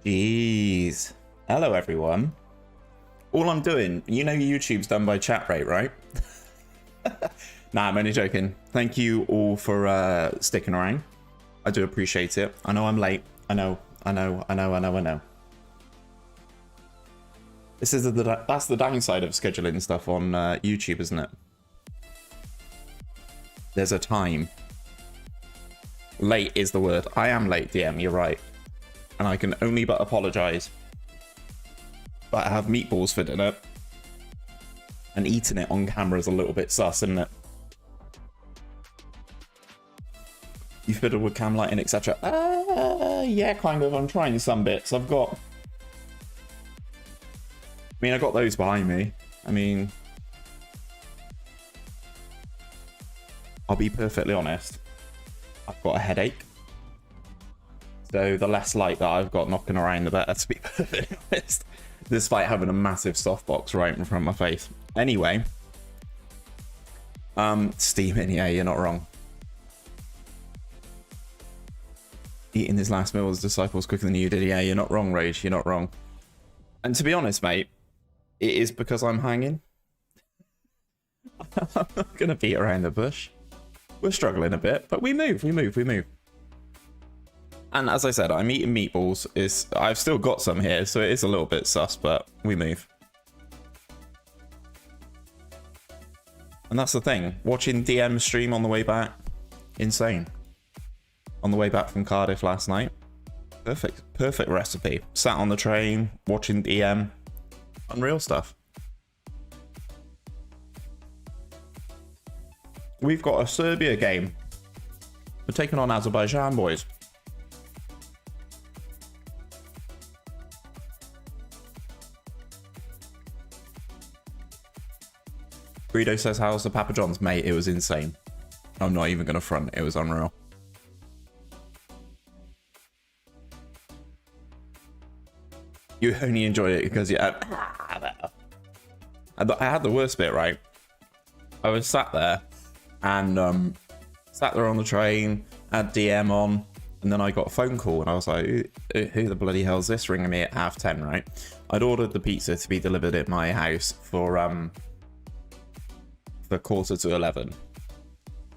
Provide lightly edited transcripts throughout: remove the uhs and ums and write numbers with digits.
Jeez. Hello, everyone. All I'm doing, you know YouTube's done by chat rate, right? Nah, I'm only joking. Thank you all for sticking around. I do appreciate it. I know I'm late. I know. This is that's the downside of scheduling stuff on YouTube, isn't it? There's a time. Late is the word. I am late, DM, you're right. And I can only but apologise. But I have meatballs for dinner. And eating it on camera is a little bit sus, isn't it? You fiddled with cam lighting, etc. Yeah, kind of. I'm trying some bits. I've got those behind me. I mean, I'll be perfectly honest. I've got a headache. So the less light that I've got knocking around, the better, to be perfectly honest. Despite having a massive softbox right in front of my face. Anyway. Steaming, yeah, you're not wrong. Eating his last meal as disciples quicker than you did. Yeah, you're not wrong, Rage. You're not wrong. And to be honest, mate, it is because I'm hanging. I'm not going to beat around the bush. We're struggling a bit, but we move. And as I said, I'm eating meatballs. I've still got some here, so it is a little bit sus, but we move. And that's the thing. Watching DM stream on the way back, insane. On the way back from Cardiff last night. Perfect recipe. Sat on the train, watching DM. Unreal stuff. We've got a Serbia game. We're taking on Azerbaijan, boys. Greedo says, how's the Papa John's? Mate, it was insane. I'm not even going to front. It was unreal. You only enjoyed it because you had... I had the worst bit, right? I was sat there and sat there on the train, had DM on, and then I got a phone call and I was like, who the bloody hell's this ringing me at 10:30, right? I'd ordered the pizza to be delivered at my house for 11:15.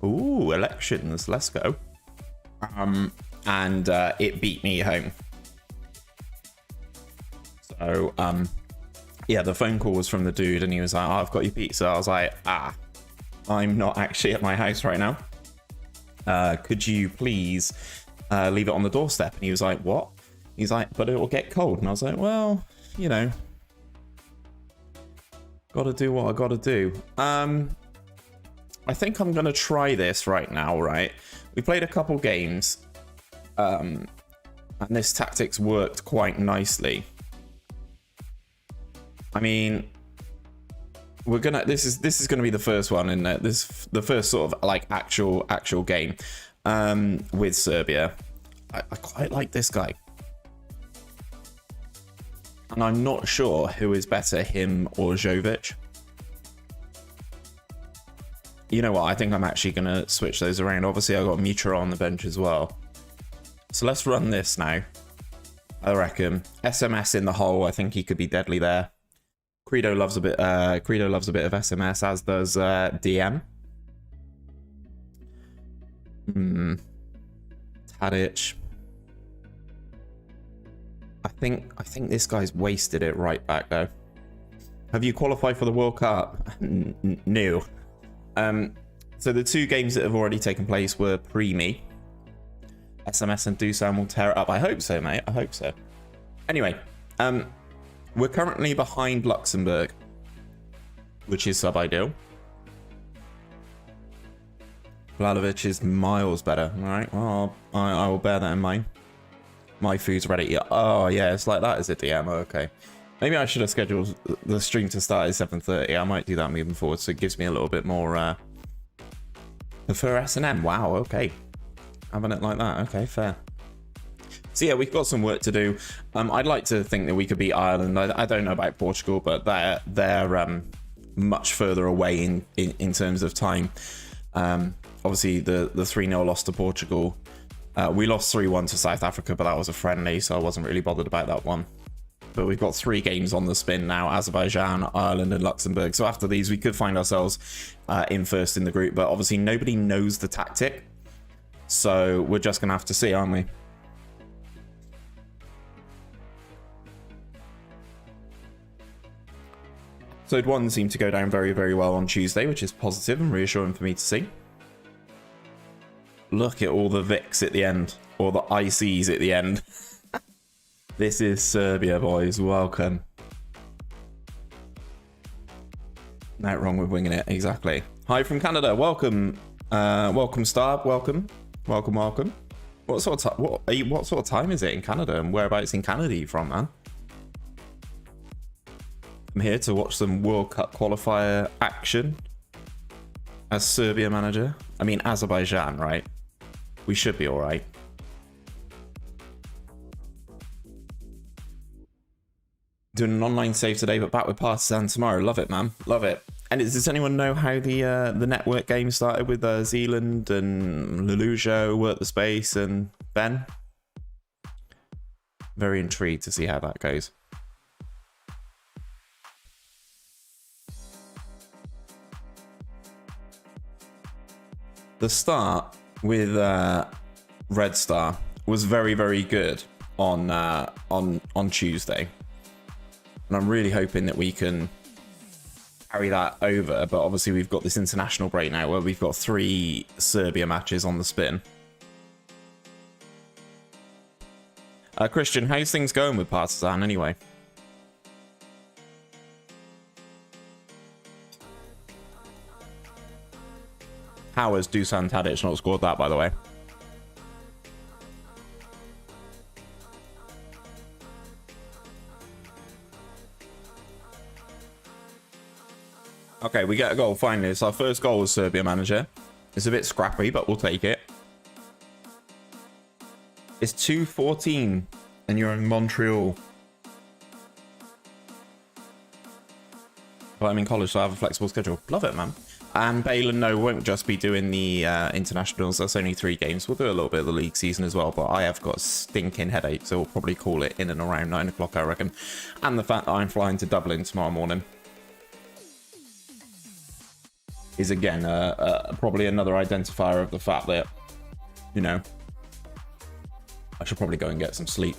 Ooh, elections, let's go. And it beat me home. So, yeah, the phone call was from the dude and he was like, oh, I've got your pizza. I was like, I'm not actually at my house right now. Could you please leave it on the doorstep? And he was like, what? He's like, but it will get cold. And I was like, well, you know, gotta do what I gotta do. I think I'm gonna try this right now, right? We played a couple games, and this tactics worked quite nicely. I mean, we're gonna. This is gonna be the first one in the first sort of like actual game with Serbia. I quite like this guy, and I'm not sure who is better, him or Jovic. You know what? I think I'm actually gonna switch those around. Obviously, I got Mitra on the bench as well. So let's run this now. I reckon SMS in the hole. I think he could be deadly there. Credo loves a bit of SMS, as does DM. Tadic. I think this guy's wasted it right back though. Have you qualified for the World Cup? No. So the two games that have already taken place were pre-me. SMS and Dusan will tear it up. I hope so, mate. I hope so. Anyway, we're currently behind Luxembourg, which is sub-ideal. Vlahovic is miles better. All right, well, I will bear that in mind. My food's ready. Oh, yeah, it's like that, is it, DM? Okay. Maybe I should have scheduled the stream to start at 7:30. I might do that moving forward, so it gives me a little bit more... For S&M, wow, okay. Having it like that, okay, fair. So yeah, we've got some work to do. I'd like to think that we could beat Ireland. I don't know about Portugal, but they're much further away in terms of time. Obviously, the 3-0 loss to Portugal We lost 3-1 to South Africa, but that was a friendly, so I wasn't really bothered about that one. But we've got 3 games on the spin now: Azerbaijan, Ireland, and Luxembourg. So after these, we could find ourselves in first in the group. But obviously, nobody knows the tactic, so we're just gonna have to see, aren't we? Episode 1 seemed to go down very, very well on Tuesday, which is positive and reassuring for me to see. Look at all the Vics at the end, or the ICs at the end. This is Serbia, boys. Welcome. No wrong with winging it, exactly. Hi from Canada. Welcome, welcome, Star. Welcome, welcome, welcome. What sort of what sort of time is it in Canada, and whereabouts in Canada are you from, man? I'm here to watch some World Cup qualifier action as Serbia manager. I mean, Azerbaijan, right? We should be all right. Doing an online save today, but back with Partizan tomorrow. Love it, man. Love it. And does anyone know how the network game started with Zealand and Lelujo, Work the Space, and Ben? Very intrigued to see how that goes. The start with Red Star was very, very good on Tuesday, and I'm really hoping that we can carry that over. But obviously, we've got this international break now, where we've got 3 Serbia matches on the spin. Christian, how's things going with Partizan anyway? How has Dusan Tadic not scored that, by the way? Okay, we get a goal finally. It's our first goal as Serbia manager. It's a bit scrappy, but we'll take it. It's 2:14 and you're in Montreal. But I'm in college, so I have a flexible schedule. Love it, man. And Balin, no, won't just be doing the internationals. That's only 3 games. We'll do a little bit of the league season as well, but I have got a stinking headache, so we'll probably call it in and around 9 o'clock, I reckon. And the fact that I'm flying to Dublin tomorrow morning is, again, probably another identifier of the fact that, you know, I should probably go and get some sleep.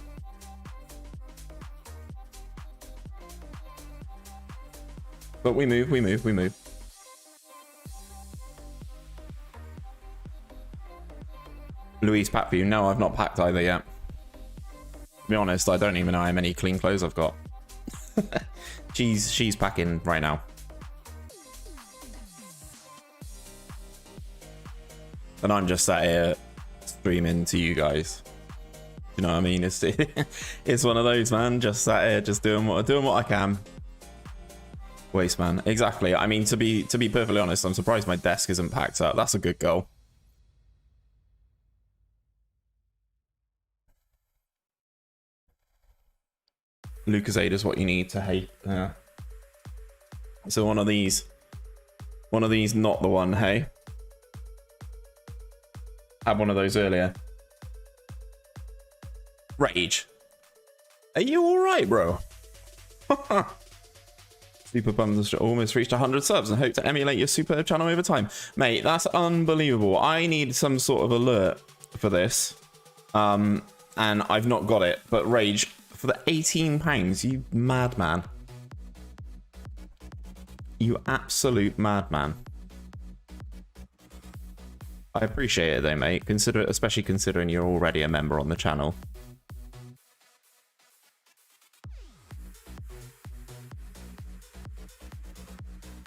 But we move, we move, we move. Louise packed for you. No, I've not packed either yet. To be honest, I don't even know how many clean clothes I've got. She's packing right now. And I'm just sat here streaming to you guys. You know what I mean? It's it's one of those, man. Just sat here, just doing what I can. Waste, man. Exactly. I mean, to be perfectly honest, I'm surprised my desk isn't packed up. That's a good goal. Lucasade is what you need to hate. Yeah. So one of these, not the one. Hey, had one of those earlier. Rage. Are you all right, bro? Super Bums almost reached 100 subs and hope to emulate your superb channel over time. Mate, that's unbelievable. I need some sort of alert for this. And I've not got it. But Rage, for the £18, you madman. You absolute madman. I appreciate it though, mate. Especially considering you're already a member on the channel.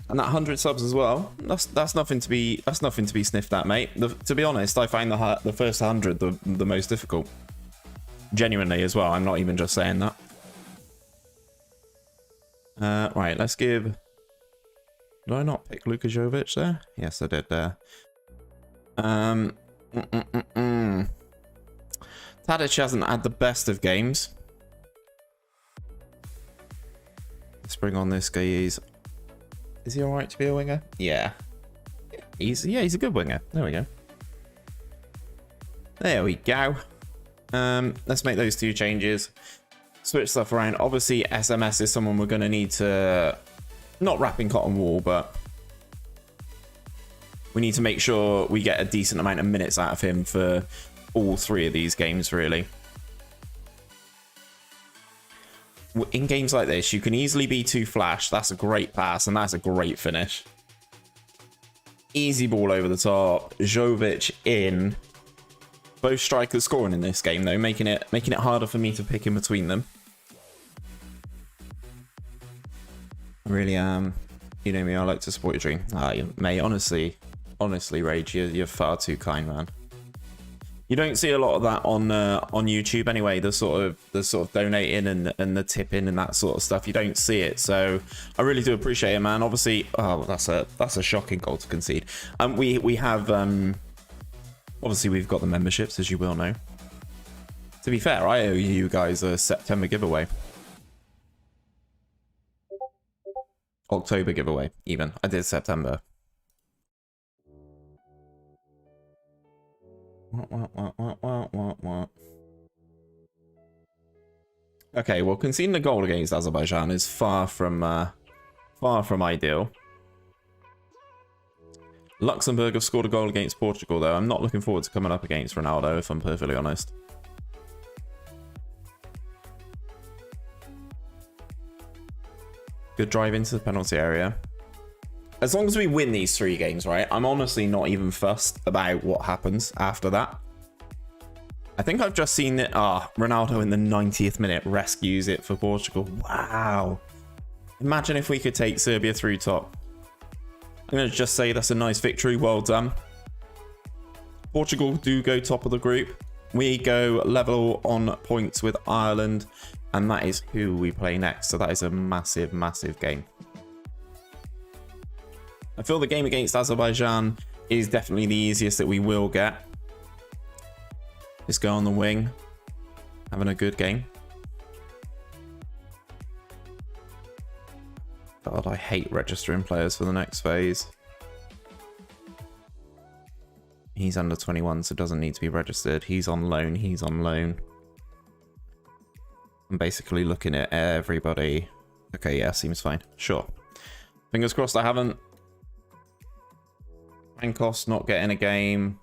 And that 100 subs as well. That's nothing to be sniffed at, mate. To be honest, I find the first 100 the most difficult. Genuinely as well. I'm not even just saying that. Right, let's give. Did I not pick Luka Jovic there? Yes, I did there. Tadic hasn't had the best of games. Let's bring on this guy. Is he alright to be a winger? Yeah. He's a good winger. There we go. There we go. Let's make those 2 changes. Switch stuff around. Obviously, SMS is someone we're going to need to... Not wrap in cotton wool, but... We need to make sure we get a decent amount of minutes out of him for all 3 of these games, really. In games like this, you can easily be too flash. That's a great pass, and that's a great finish. Easy ball over the top. Jovic in. Both strikers scoring in this game, though, making it harder for me to pick in between them. I really am. You know me, I like to support your dream. Mate, honestly, Rage, you're far too kind, man. You don't see a lot of that on YouTube anyway. The sort of donating and the tipping and that sort of stuff. You don't see it, so I really do appreciate it, man. Obviously, oh, that's a shocking goal to concede. We have obviously we've got the memberships, as you will know. To be fair, I owe you guys a September giveaway, October giveaway. Even I did September. What? Okay, well, conceding a goal against Azerbaijan is far from ideal. Luxembourg have scored a goal against Portugal, though. I'm not looking forward to coming up against Ronaldo, if I'm perfectly honest. Good drive into the penalty area. As long as we win these 3 games, right, I'm honestly not even fussed about what happens after that. I think I've just seen it. Ronaldo in the 90th minute rescues it for Portugal. Wow. Imagine if we could take Serbia through top. I'm going to just say that's a nice victory. Well done. Portugal do go top of the group. We go level on points with Ireland. And that is who we play next. So that is a massive, massive game. I feel the game against Azerbaijan is definitely the easiest that we will get. This guy on the wing, having a good game. God, I hate registering players for the next phase. He's under 21, so doesn't need to be registered. He's on loan. He's on loan. I'm basically looking at everybody. Okay, yeah, seems fine. Sure. Fingers crossed I haven't. Pankos not getting a game.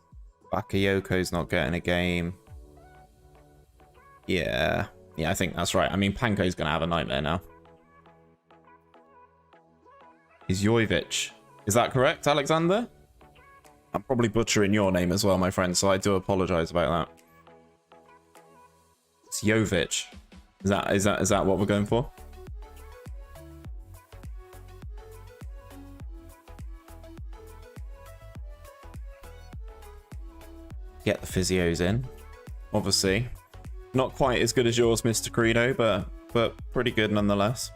Bakayoko's not getting a game. Yeah, I think that's right. I mean, Panko's going to have a nightmare now. Is Jovic. Is that correct, Alexander? I'm probably butchering your name as well, my friend, so I do apologize about that. It's Jovic. Is that what we're going for? Get the physios in. Obviously. Not quite as good as yours, Mr. Credo, but pretty good nonetheless.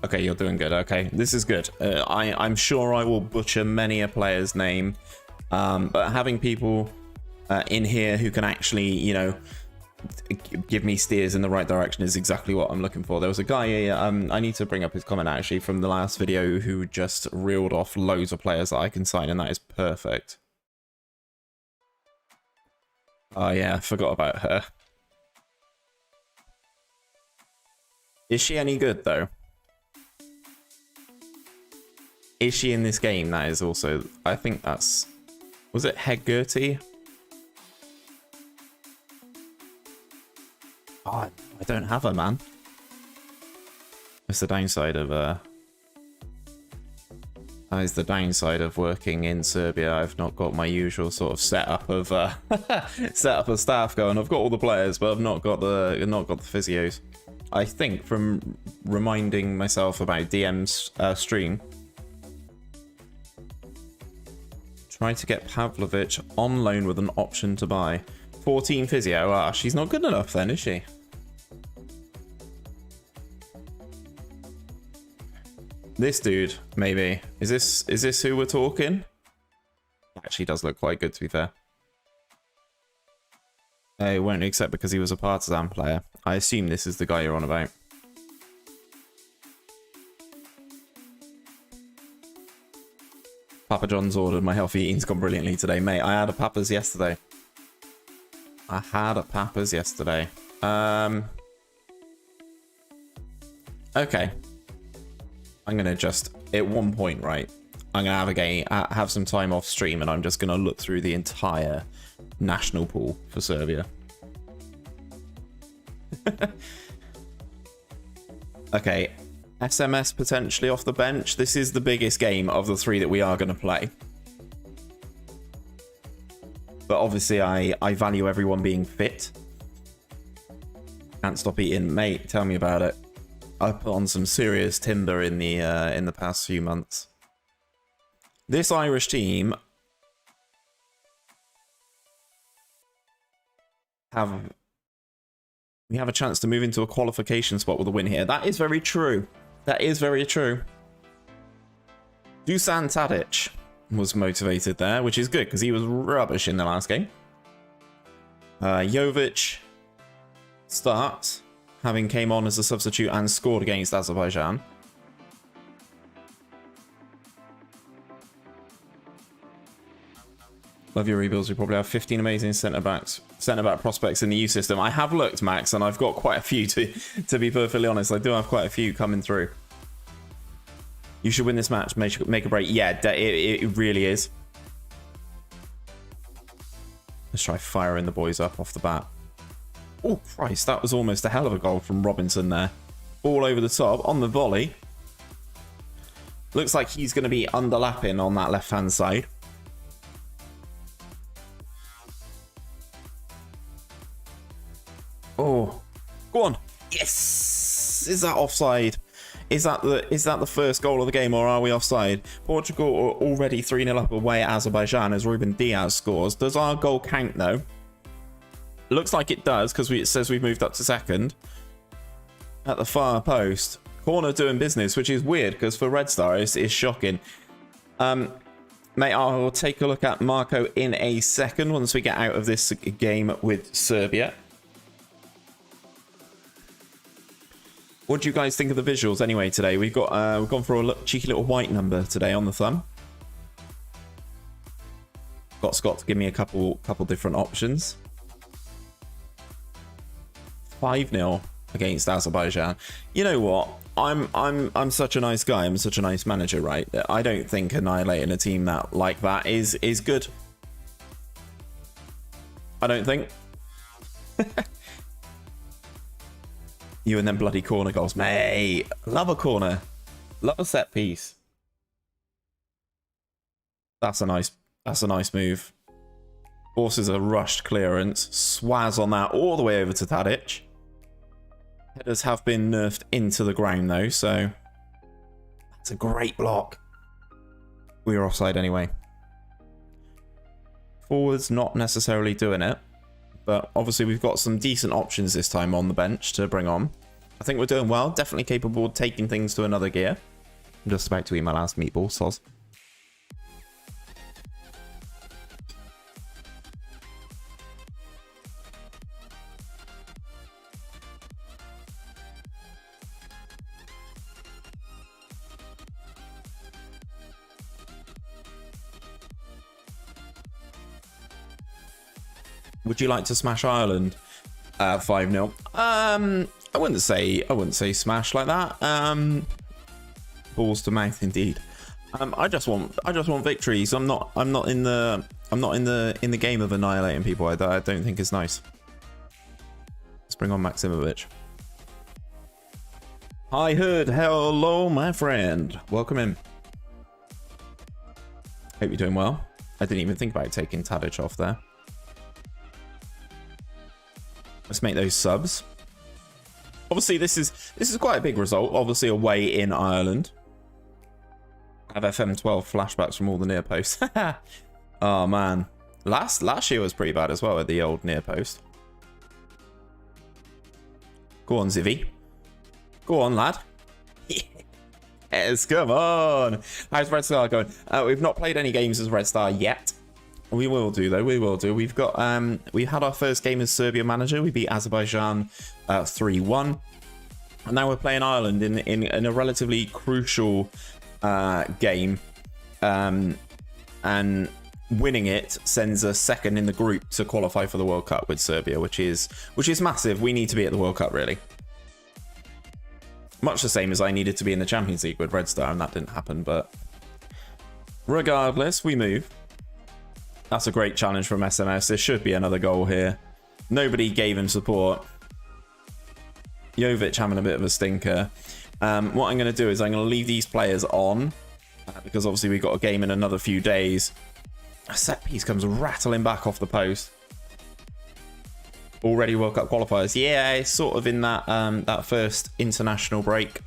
Okay, you're doing good. Okay, this is good. I'm sure I will butcher many a player's name, but having people in here who can actually, you know, give me steers in the right direction is exactly what I'm looking for. There was a guy, I need to bring up his comment actually from the last video, who just reeled off loads of players that I can sign, and that is perfect. Oh yeah, I forgot about her. Is she any good though? Is she in this game? That is also, I think that's, was it Hegerty? Oh, I don't have her, man. That's the downside of that is the downside of working in Serbia. I've not got my usual sort of setup of setup of staff going. I've got all the players, but I've not got the physios. I think from reminding myself about DM's stream, trying to get Pavlovic on loan with an option to buy. 14 physio. Ah, she's not good enough then, is she? This dude, maybe. Is this who we're talking? Actually does look quite good, to be fair. I won't accept because he was a Partizan player. I assume this is the guy you're on about. Papa John's ordered. My healthy eating's gone brilliantly today, mate. I had a Papa's yesterday. Okay. I'm gonna just at one point, right? I'm gonna have a game, have some time off stream, and I'm just gonna look through the entire national pool for Serbia. Okay, SMS potentially off the bench. This is the biggest game of the 3 that we are gonna play. But obviously, I value everyone being fit. Can't stop eating, mate. Tell me about it. I put on some serious timber in the past few months. This Irish team we have a chance to move into a qualification spot with a win here. That is very true. That is very true. Dusan Tadic was motivated there, which is good because he was rubbish in the last game. Jovic starts, having came on as a substitute and scored against Azerbaijan. Love your rebuilds. We probably have 15 amazing centre-back prospects in the U system. I have looked, Max, and I've got quite a few to be perfectly honest. I do have quite a few coming through. You should win this match, make a break. Yeah, it really is. Let's try firing the boys up off the bat. Oh, Christ, that was almost a hell of a goal from Robinson there. All over the top, on the volley. Looks like he's going to be underlapping on that left-hand side. Oh, go on. Yes! Is that offside? Is that the first goal of the game, or are we offside? Portugal are already 3-0 up away at Azerbaijan as Ruben Diaz scores. Does our goal count, though? Looks like it does, because it says we've moved up to second. At the far post. Corner doing business, which is weird, because for Red Star, it's shocking. Mate, I'll take a look at Marco in a second, once we get out of this game with Serbia. What do you guys think of the visuals anyway today? We've gone for a cheeky little white number today on the thumb. Got Scott to give me a couple different options. 5-0 against Azerbaijan. You know what? I'm such a nice guy. I'm such a nice manager, right? I don't think annihilating a team like that is good. I don't think. You and them bloody corner goals, mate. Love a corner. Love a set piece. That's a nice move. Forces a rushed clearance. Swaz on that all the way over to Tadic. Headers have been nerfed into the ground though, so that's a great block. We were offside anyway. Forwards not necessarily doing it. But obviously we've got some decent options this time on the bench to bring on. I think we're doing well. Definitely capable of taking things to another gear. I'm just about to eat my last meatball, soz. Would you like to smash Ireland 5-0? I wouldn't say smash like that. Balls to mouth indeed. I just want victories. I'm not in the game of annihilating people. I don't think it's nice. Let's bring on Maximovic. Hi Hood, hello my friend. Welcome in. Hope you're doing well. I didn't even think about taking Tadic off there. Let's make those subs. Obviously, this is quite a big result. Obviously, away in Ireland. I have FM12 flashbacks from all the near posts. Oh man, last year was pretty bad as well at the old near post. Go on, Zivvy. Go on, lad. Yes, come on. How's Red Star going? We've not played any games as Red Star yet. We will do though. We will do. We've got we had our first game as Serbia manager. We beat Azerbaijan 3-1, and now we're playing Ireland in a relatively crucial game and winning it sends us second in the group to qualify for the World Cup with Serbia, which is massive. We need to be at the World Cup, really. Much the same as I needed to be in the Champions League with Red Star, and that didn't happen, but regardless, we move. That's a great challenge from SMS. There should be another goal here. Nobody gave him support. Jovic having a bit of a stinker. What I'm going to do is I'm going to leave these players on, because obviously we've got a game in another few days. A set piece comes rattling back off the post. Already World Cup qualifiers. Yeah, it's sort of in that that first international break.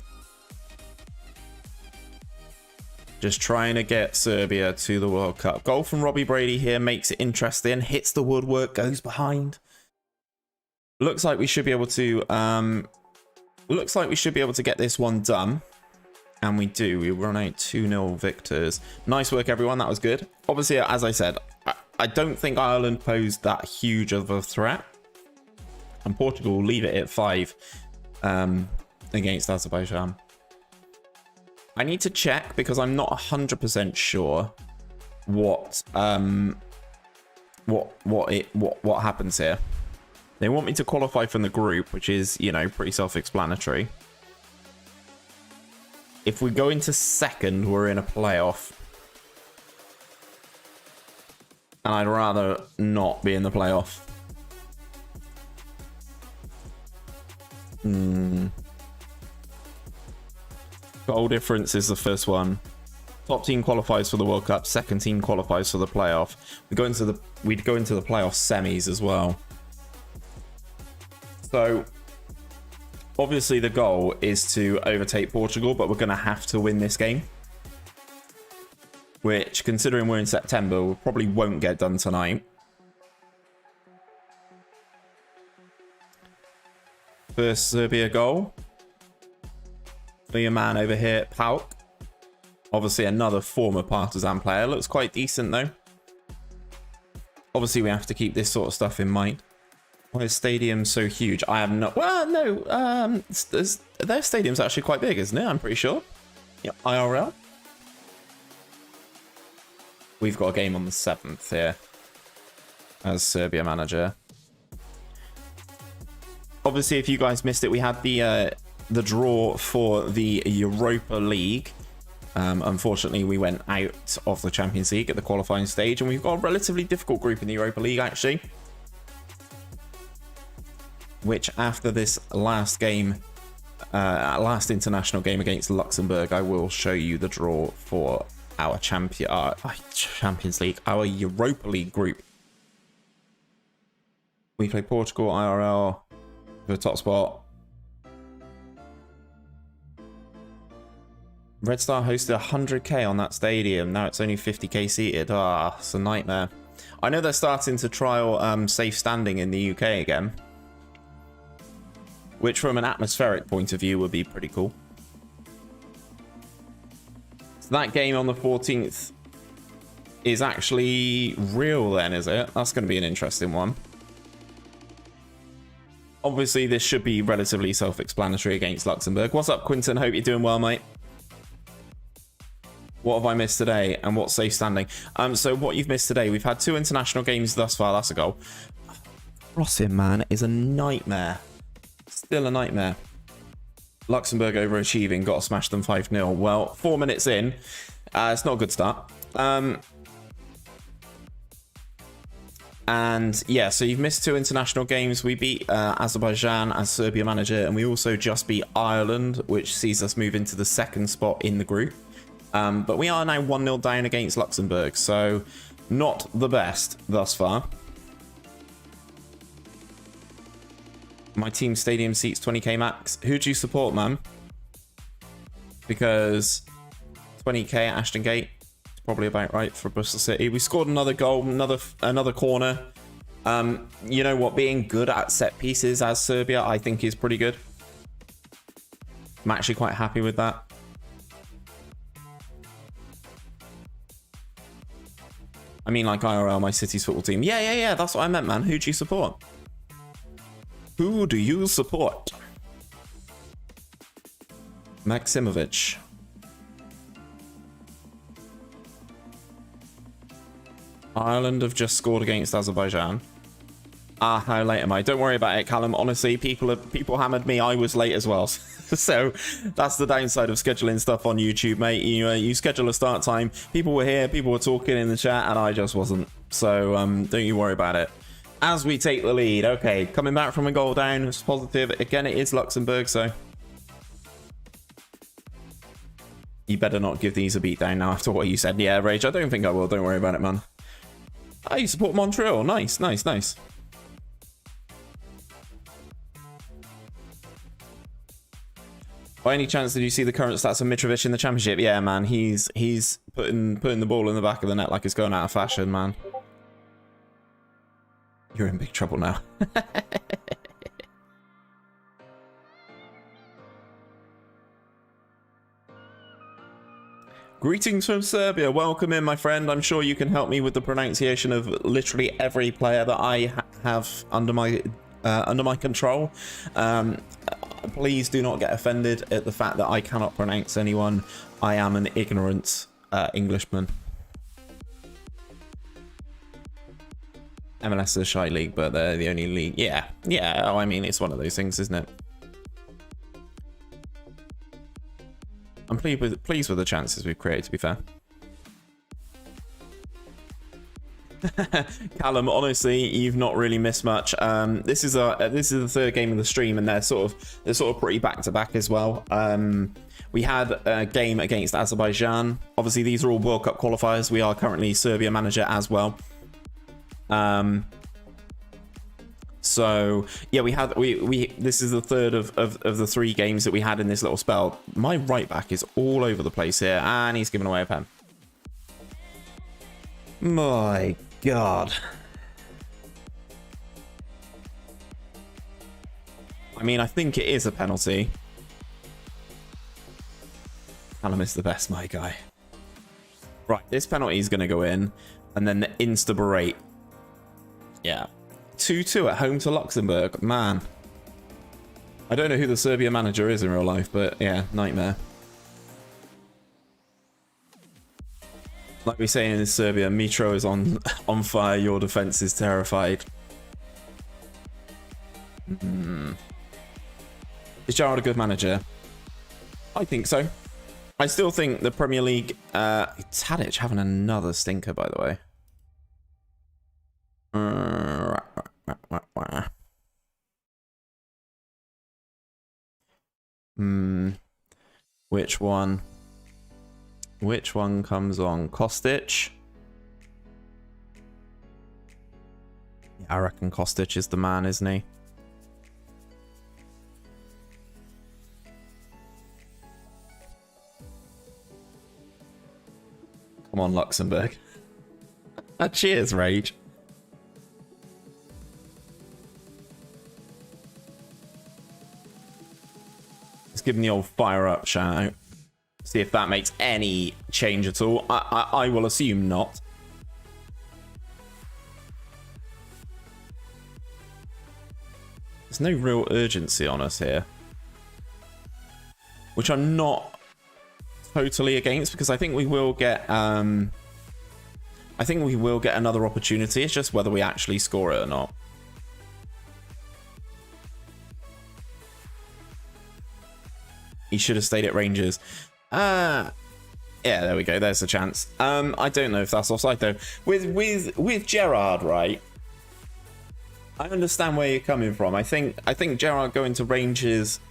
Just trying to get Serbia to the World Cup. Goal from Robbie Brady here makes it interesting. Hits the woodwork, goes behind. Looks like we should be able to. Looks like we should be able to get this one done. And we do. We run out 2-0 victors. Nice work, everyone. That was good. Obviously, as I said, I don't think Ireland posed that huge of a threat. And Portugal will leave it at 5 against Azerbaijan. I need to check because I'm not 100% sure what happens here. They want me to qualify from the group, which is, you know, pretty self-explanatory. If we go into second, we're in a playoff. And I'd rather not be in the playoff. Goal difference is the first one. Top team qualifies for the World Cup. Second team qualifies for the playoff. We'd go into the playoff semis as well. So obviously the goal is to overtake Portugal, but we're going to have to win this game. Which, considering we're in September, we probably won't get done tonight. First Serbia goal. For your man over here, Pauk. Obviously another former Partizan player. Looks quite decent though. Obviously we have to keep this sort of stuff in mind. Why is stadium so huge? I have no... Well, no. Their stadium's actually quite big, isn't it? I'm pretty sure. Yeah, IRL. We've got a game on the 7th here as Serbia manager. Obviously, if you guys missed it, we had the draw for the Europa League. Unfortunately, we went out of the Champions League at the qualifying stage, and we've got a relatively difficult group in the Europa League, actually. Which, after this last game, last international game against Luxembourg, I will show you the draw for our Champions League, our Europa League group. We play Portugal, IRL, for the top spot. Red Star hosted 100k on that stadium. Now it's only 50k seated. Ah, it's a nightmare. I know they're starting to trial safe standing in the UK again, which from an atmospheric point of view would be pretty cool. So that game on the 14th is actually real then, is it? That's going to be an interesting one. Obviously, this should be relatively self-explanatory against Luxembourg. What's up, Quinton? Hope you're doing well, mate. What have I missed today? And what's safe standing? So what you've missed today, we've had 2 international games thus far. That's a goal. Crossing, man, is a nightmare. Still a nightmare. Luxembourg overachieving, got to smash them 5-0. Well, 4 minutes in, it's not a good start. And yeah, so you've missed 2 international games. We beat Azerbaijan as Serbia manager, and we also just beat Ireland, which sees us move into the 2nd spot in the group. But we are now 1-0 down against Luxembourg, so not the best thus far. My team stadium seats 20k max. Who do you support, man? Because 20k at Ashton Gate is probably about right for Bristol City. We scored another goal, another corner. You know what? Being good at set pieces as Serbia, I think is pretty good. I'm actually quite happy with that. I mean, like IRL, my city's football team. Yeah, that's what I meant, man. Who do you support? Who do you support? Maximovic. Ireland have just scored against Azerbaijan. Ah, how late am I? Don't worry about it, Callum. Honestly, people hammered me. I was late as well. So that's the downside of scheduling stuff on YouTube, mate. You schedule a start time. People were here, people were talking in the chat, and I just wasn't. So don't you worry about it. As we take the lead, okay, coming back from a goal down, it's positive. Again, it is Luxembourg, so you better not give these a beat down now after what you said. Yeah, Rage, I don't think I will. Don't worry about it, man. Oh, you support Montreal. Nice, nice, nice. By any chance, did you see the current stats of Mitrovic in the championship? Yeah, man, he's putting the ball in the back of the net like it's going out of fashion, man. You're in big trouble now. Greetings from Serbia. Welcome in, my friend. I'm sure you can help me with the pronunciation of literally every player that I have under my control. Please do not get offended at the fact that I cannot pronounce anyone. I am an ignorant Englishman. MLS is a shy league, but they're the only league. Yeah. Oh, I mean, it's one of those things, isn't it? I'm pleased with the chances we've created, to be fair. Callum, honestly, you've not really missed much. This is the third game of the stream, and they're sort of pretty back to back as well. We had a game against Azerbaijan. Obviously, these are all World Cup qualifiers. We are currently Serbia manager as well. So yeah, this is the third of the 3 games that we had in this little spell. My right back is all over the place here, and he's giving away a pen. My God. I mean, I think it is a penalty. Callum is the best, my guy. Right, this penalty is going to go in, and then the insta-berate. Yeah. 2-2 at home to Luxembourg. Man. I don't know who the Serbia manager is in real life, but yeah, nightmare. Like we say in Serbia, Mitro is on fire, your defense is terrified. Is Gerrard a good manager? I think so. I still think the Premier League... Tadic having another stinker, by the way. Which one? Which one comes on? Kostic? Yeah, I reckon Kostic is the man, isn't he? Come on, Luxembourg. Cheers, Rage. Let's give him the old fire up shout out. See if that makes any change at all. I will assume not. There's no real urgency on us here, which I'm not totally against, because I think we will get another opportunity. It's just whether we actually score it or not. He should have stayed at Rangers. Yeah, there we go. There's a chance. I don't know if that's offside though. With Gerrard, right? I understand where you're coming from. I think Gerrard going to Rangers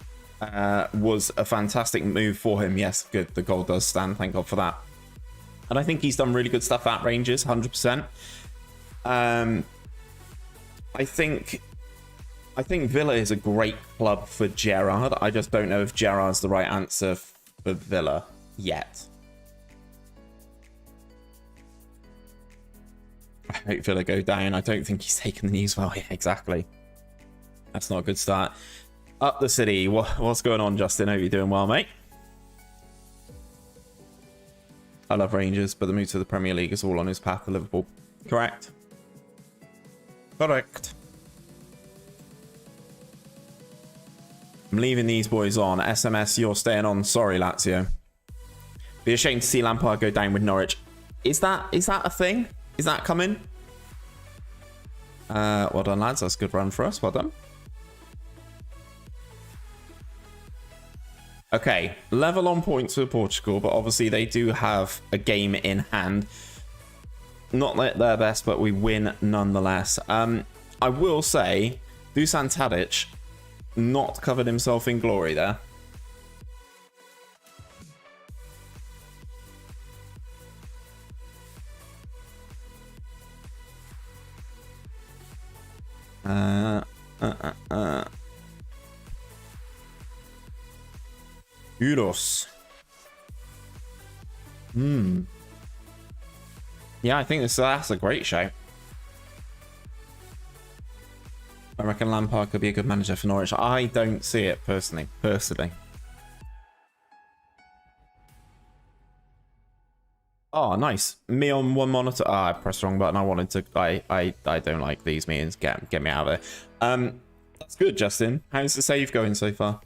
was a fantastic move for him. Yes, good. The goal does stand. Thank God for that. And I think he's done really good stuff at Rangers, 100%. I think Villa is a great club for Gerrard. I just don't know if Gerrard's the right answer for Villa yet. I hope Villa go down. I don't think he's taken the news well. Yeah, exactly. That's not a good start. Up the city. What's going on, Justin? Hope you're doing well, mate. I love Rangers, but the move to the Premier League is all on his path to Liverpool. Correct. Correct. I'm leaving these boys on. SMS, you're staying on. Sorry, Lazio. Be ashamed to see Lampard go down with Norwich. Is that a thing? Is that coming? Well done, lads. That's a good run for us. Well done. Okay, level on points with Portugal, but obviously they do have a game in hand. Not their best, but we win nonetheless. I will say, Dusan Tadic not covered himself in glory there. Euros. Yeah, I think that's a great show. I reckon Lampard could be a good manager for Norwich. I don't see it personally. Oh, nice. Me on one monitor. I pressed the wrong button. I wanted to. I don't like these meetings. Get me out of there. That's good, Justin. How's the save going so far?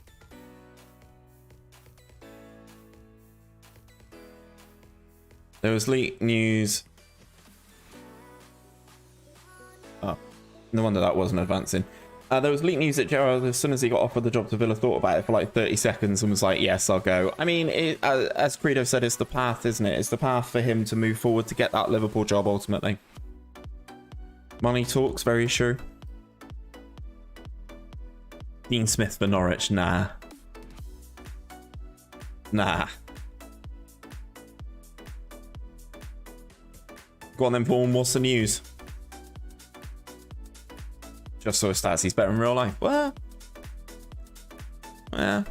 There was leaked news. Oh, no wonder that wasn't advancing. There was leaked news that Gerrard, as soon as he got offered the job to Villa, thought about it for like 30 seconds and was like, yes, I'll go. I mean, as Credo said, it's the path, isn't it? It's the path for him to move forward to get that Liverpool job ultimately. Money talks, very true. Dean Smith for Norwich, nah. Nah. Go on then, Paul, what's the news? Just saw his stats, he's better in real life. Well, yeah.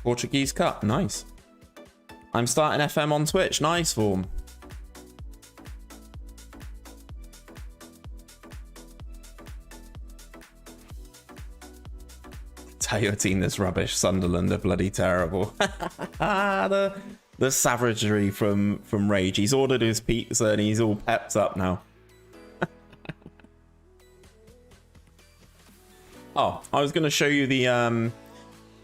Portuguese Cup, nice. I'm starting FM on Twitch, nice form. Tell your team this rubbish. Sunderland are bloody terrible. The savagery from Rage. He's ordered his pizza and he's all pepped up now. Oh, I was going to show you the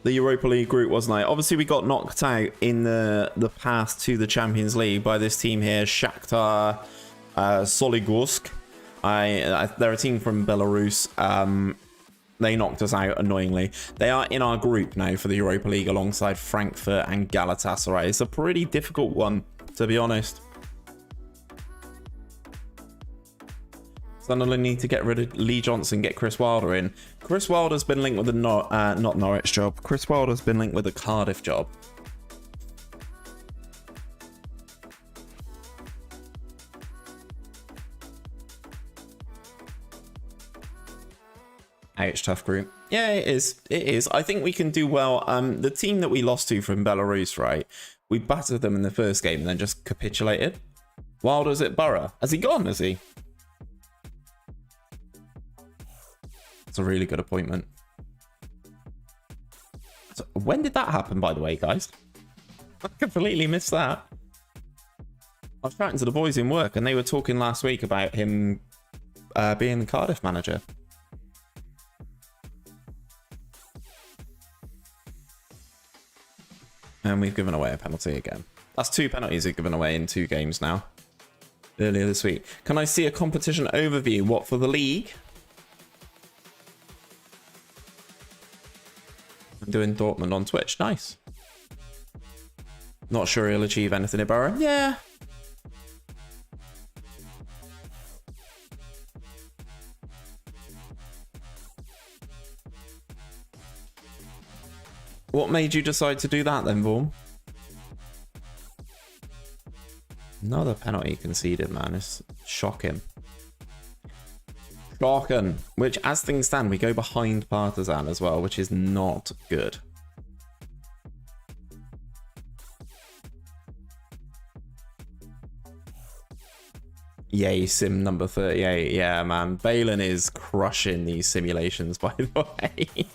Europa League group, wasn't I? Obviously, we got knocked out in the path to the Champions League by this team here, Shakhtar Soligorsk. They're a team from Belarus. They knocked us out annoyingly. They are in our group now for the Europa League alongside Frankfurt and Galatasaray. It's a pretty difficult one, to be honest. Sunderland need to get rid of Lee Johnson, get Chris Wilder in. Chris Wilder's been linked with a not Norwich job. Chris Wilder's been linked with a Cardiff job. Ouch, tough group. Yeah, it is. It is. I think we can do well. The team that we lost to from Belarus, right? We battered them in the first game and then just capitulated. Wilder's at Borough. Has he gone, has he? It's a really good appointment. So when did that happen, by the way, guys? I completely missed that. I was chatting to the boys in work and they were talking last week about him being the Cardiff manager. And we've given away a penalty again. That's 2 penalties we've given away in 2 games now. Earlier this week. Can I see a competition overview? What, for the league? I'm doing Dortmund on Twitch. Nice. Not sure he'll achieve anything at Borough. Yeah. What made you decide to do that then, Vorm? Another penalty conceded, man. It's shocking. Shocking. Which, as things stand, we go behind Partizan as well, which is not good. Yay, sim number 38. Yeah, man. Balin is crushing these simulations, by the way.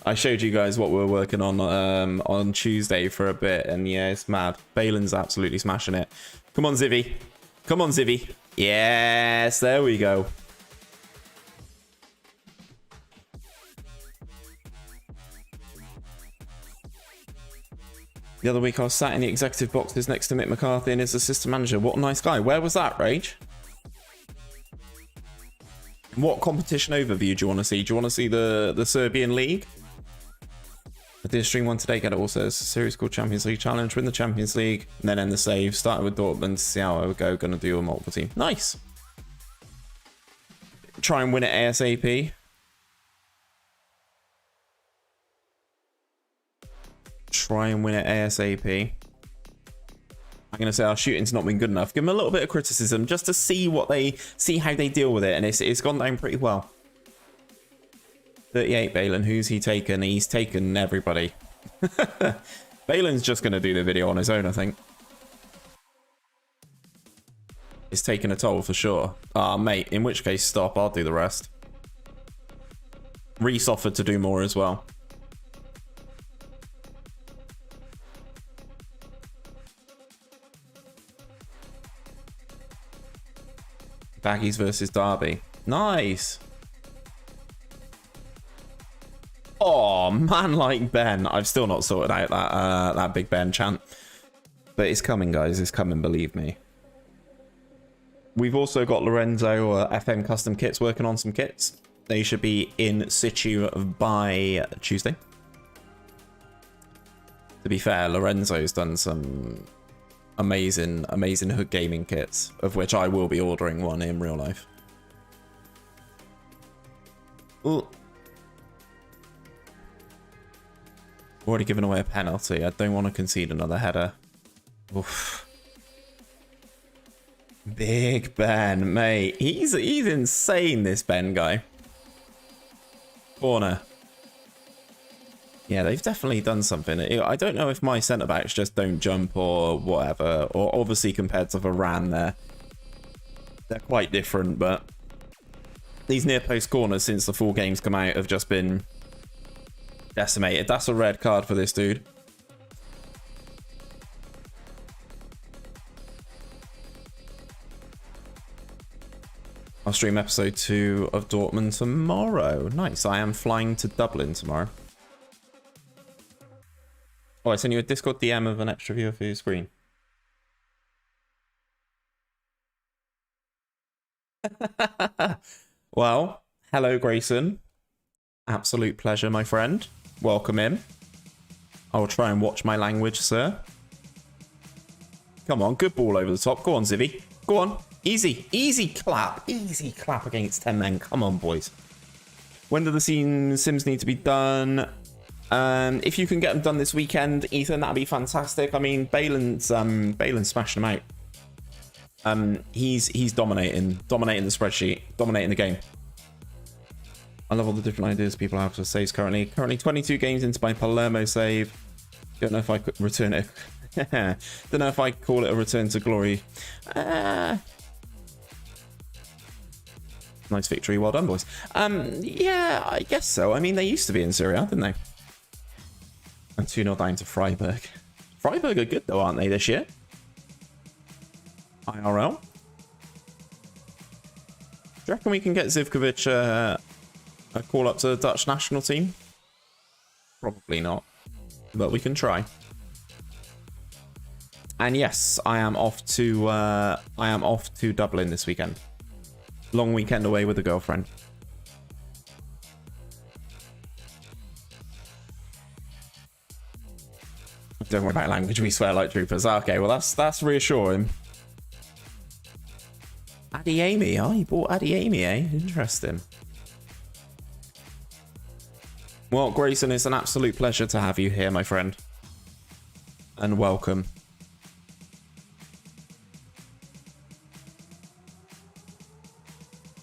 I showed you guys what we're working on Tuesday for a bit, and yeah, it's mad. Balin's absolutely smashing it. Come on, Zivy. Come on, Zivy. Yes, there we go. The other week I was sat in the executive boxes next to Mick McCarthy and his assistant manager. What a nice guy. Where was that, Rage? What competition overview do you want to see? Do you want to see the Serbian League? I did a stream one today, get it all says. A series called Champions League Challenge, win the Champions League, and then end the save. Started with Dortmund, see how I would go. Gonna do a multiple team. Nice. Try and win it ASAP. Try and win it ASAP. I'm gonna say our shooting's not been good enough. Give them a little bit of criticism just to see how they deal with it, and it's gone down pretty well. 38 Balin, who's he taken? He's taken everybody. Balin's just gonna do the video on his own, I think. It's taken a toll for sure. Ah, mate, in which case stop, I'll do the rest. Reese offered to do more as well. Baggies versus Derby. Nice. Oh, man like Ben. I've still not sorted out that Big Ben chant. But it's coming, guys. It's coming, believe me. We've also got Lorenzo FM Custom Kits working on some kits. They should be in situ by Tuesday. To be fair, Lorenzo's done some amazing hood gaming kits, of which I will be ordering one in real life. Ooh. Already given away a penalty. I don't want to concede another header. Oof. Big Ben, mate. He's insane, this Ben guy. Corner. Yeah, they've definitely done something. I don't know if my centre-backs just don't jump or whatever. Or obviously compared to Varane, they're quite different. But these near-post corners since the full game's come out have just been decimated. That's a red card for this dude. I'll stream episode 2 of Dortmund tomorrow. Nice. I am flying to Dublin tomorrow. Oh, I sent you a Discord DM of an extra viewer for your screen. Well, hello, Grayson. Absolute pleasure, my friend. Welcome in. I will try and watch my language, sir. Come on, good ball over the top. Go on, Zivvy. Go on. Easy. Easy clap. Easy clap against 10 men. Come on, boys. When do the sims need to be done? If you can get them done this weekend, Ethan, that'd be fantastic. I mean, Balin's smashing them out. He's dominating the spreadsheet, dominating the game. I love all the different ideas people have for saves currently. Currently 22 games into my Palermo save. Don't know if I could return it. Don't know if I call it a return to glory. Nice victory. Well done, boys. Yeah, I guess so. I mean, they used to be in Serie A, didn't they? And 2-0 down to Freiburg. Freiburg are good, though, aren't they, this year? IRL. Do you reckon we can get Zivkovic a call up to the Dutch national team? Probably not, but we can try. And yes, I am off to Dublin this weekend. Long weekend away with a girlfriend. Don't worry about language, we swear like troopers. Okay, well that's reassuring. Adiemi, oh, you bought Adiemi, eh? Interesting. Well, Grayson, it's an absolute pleasure to have you here, my friend. And welcome.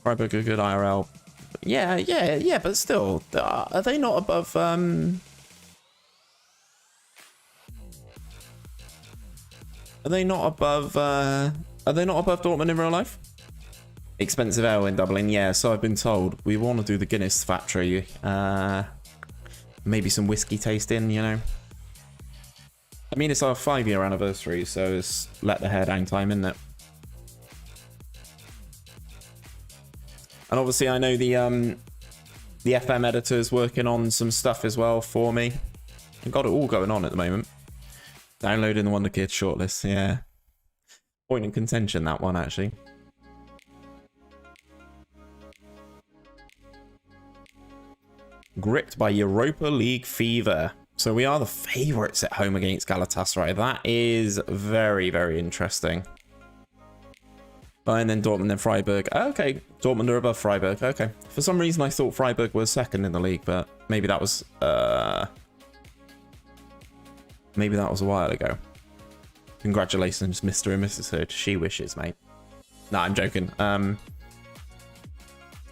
Freiburg a good IRL. Yeah, but still, are they not above Are they not above Dortmund in real life? Expensive ale in Dublin, yeah, so I've been told. We want to do the Guinness factory. Maybe some whiskey tasting, you know. I mean, it's our 5-year anniversary, so it's let the hair down time, isn't it? And obviously I know the FM editor is working on some stuff as well for me. I've got it all going on at the moment. Downloading the Wonder Kids shortlist, yeah. Point in contention, that one, actually. Gripped by Europa League fever. So we are the favourites at home against Galatasaray. That is very, very interesting. And then Dortmund, then Freiburg. Okay, Dortmund are above Freiburg. Okay. For some reason, I thought Freiburg was second in the league, but maybe that was a while ago. Congratulations, Mr. and Mrs. Hood. She wishes, mate. No, I'm joking.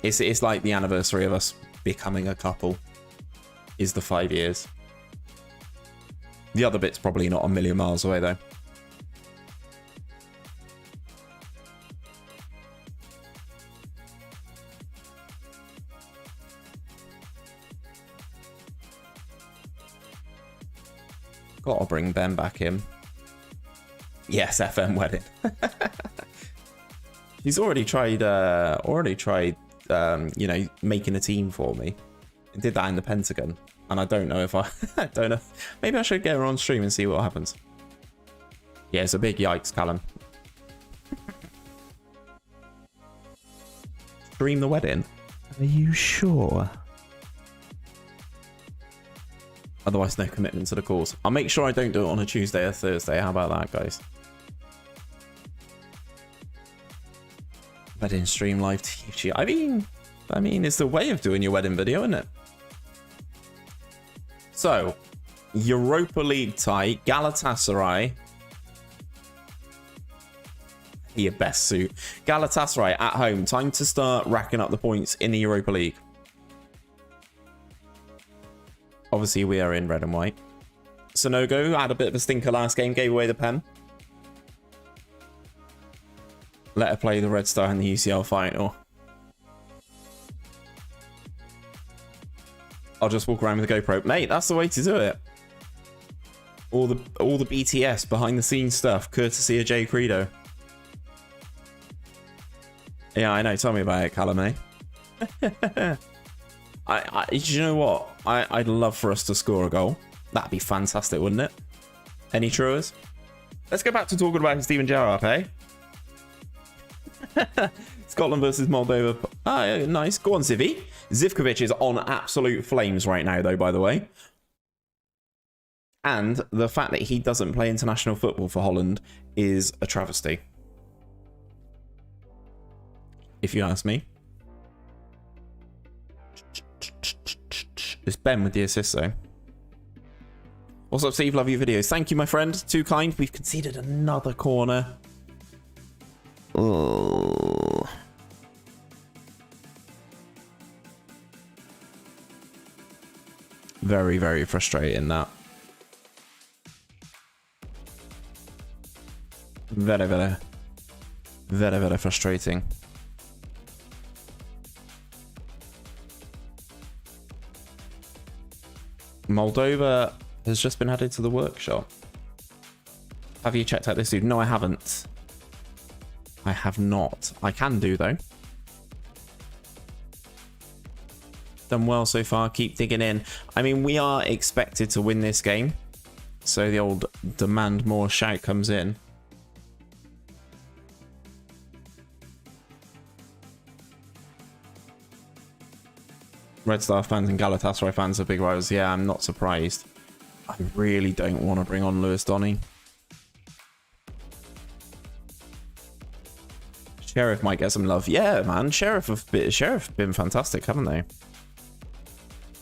It's like the anniversary of us becoming a couple is the 5 years. The other bit's probably not a million miles away, though. Gotta bring Ben back in. Yes, FM wedding. He's already tried, you know, making a team for me. He did that in the Pentagon. And I don't know if I don't know. Maybe I should get her on stream and see what happens. Yeah, it's a big yikes, Callum. Stream the wedding? Are you sure? Otherwise, no commitment to the cause. I'll make sure I don't do it on a Tuesday or Thursday. How about that, guys? Wedding stream live to YouTube. I mean, it's the way of doing your wedding video, isn't it? So, Europa League tie, Galatasaray. Your best suit. Galatasaray at home. Time to start racking up the points in the Europa League. Obviously, we are in red and white. Sonogo had a bit of a stinker last game, gave away the pen. Let her play the Red Star in the UCL final. I'll just walk around with a GoPro. Mate, that's the way to do it. All the BTS behind the scenes stuff, courtesy of Jay Credo. Yeah, I know. Tell me about it, Callum, eh? You know what? I'd love for us to score a goal. That'd be fantastic, wouldn't it? Any truers? Let's go back to talking about Steven Gerrard, eh? Scotland versus Moldova. Ah, yeah, nice. Go on, Zivy. Zivkovic is on absolute flames right now, though, by the way. And the fact that he doesn't play international football for Holland is a travesty. If you ask me. It's Ben with the assist, though. What's up, Steve? Love your videos. Thank you, my friend. Too kind. We've conceded another corner. Oh. Very, very frustrating, that. Very, very, very, very frustrating. Moldova has just been added to the workshop. Have you checked out this dude? No, I haven't. I have not. I can do, though. Done well so far. Keep digging in. I mean, we are expected to win this game. So the old demand more shout comes in. Red Star fans and Galatasaray fans are big rivals. Yeah, I'm not surprised. I really don't want to bring on Lewis Donny. Sheriff might get some love. Yeah, man. Sheriff have been fantastic, haven't they?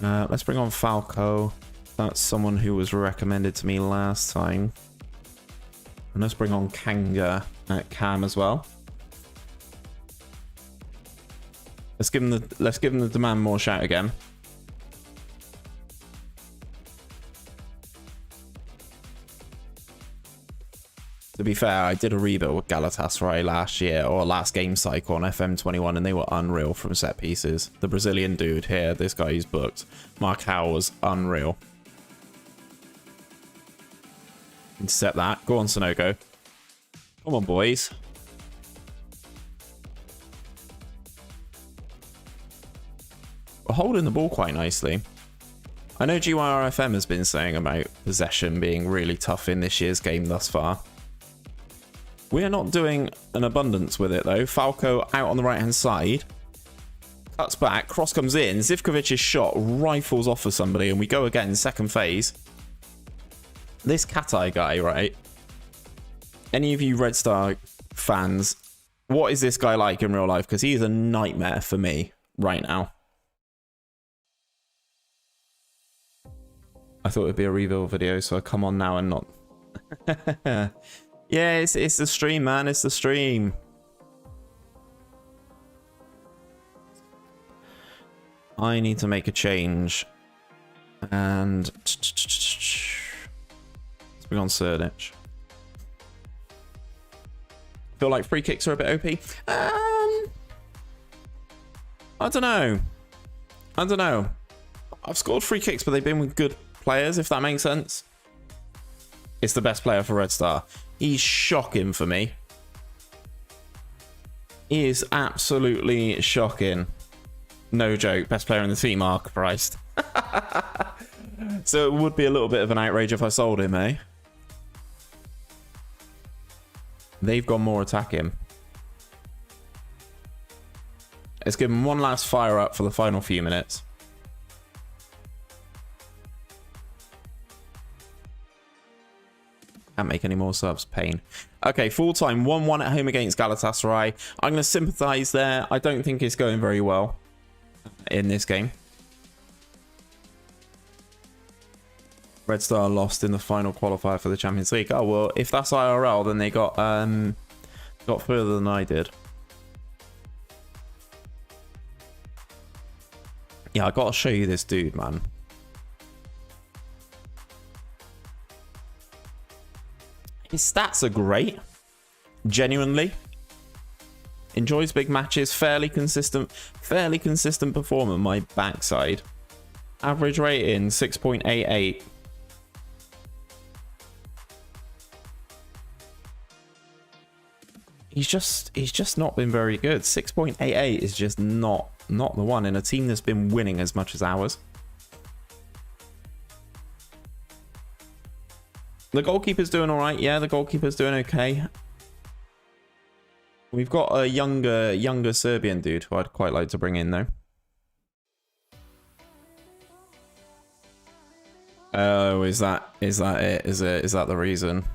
Let's bring on Falco. That's someone who was recommended to me last time. And let's bring on Kanga at Cam as well. Let's give him the demand more shout again. To be fair, I did a rebuild with Galatasaray last year, or last game cycle on FM21, and they were unreal from set pieces. The Brazilian dude here, this guy who's booked, Marcao, was unreal. Intercept that. Go on, Sonogo. Come on, boys. We're holding the ball quite nicely. I know GYRFM has been saying about possession being really tough in this year's game thus far. We are not doing an abundance with it though. Falco out on the right hand side. Cuts back, cross comes in. Zivkovic's shot rifles off of somebody, and we go again, second phase. This Katai guy, right? Any of you Red Star fans, what is this guy like in real life? Because he is a nightmare for me right now. I thought it'd be a rebuild video, so I come on now and not. Yeah, it's the stream, man. It's the stream. I need to make a change. And let's bring on Serdich. Feel like free kicks are a bit OP. I don't know. I've scored free kicks, but they've been with good players, if that makes sense. It's the best player for Red Star. He's shocking for me. He is absolutely shocking. No joke. Best player in the team, Mark Christ. So it would be a little bit of an outrage if I sold him, eh? They've gone more attacking. Let's give him one last fire up for the final few minutes. Can't make any more subs. Pain. Okay, full time 1-1 at home against Galatasaray. I'm going to sympathise there. I don't think it's going very well in this game. Red Star lost in the final qualifier for the Champions League. Oh well, if that's IRL, then they got further than I did. Yeah, I gotta show you this dude, man. His stats are great. Genuinely. Enjoys big matches. Fairly consistent performer. My backside. Average rating 6.88. He's just not been very good. 6.88 is just not the one in a team that's been winning as much as ours. The goalkeeper's doing all right. Yeah, the goalkeeper's doing okay. We've got a younger Serbian dude who I'd quite like to bring in though. Oh, is that it? Is that the reason?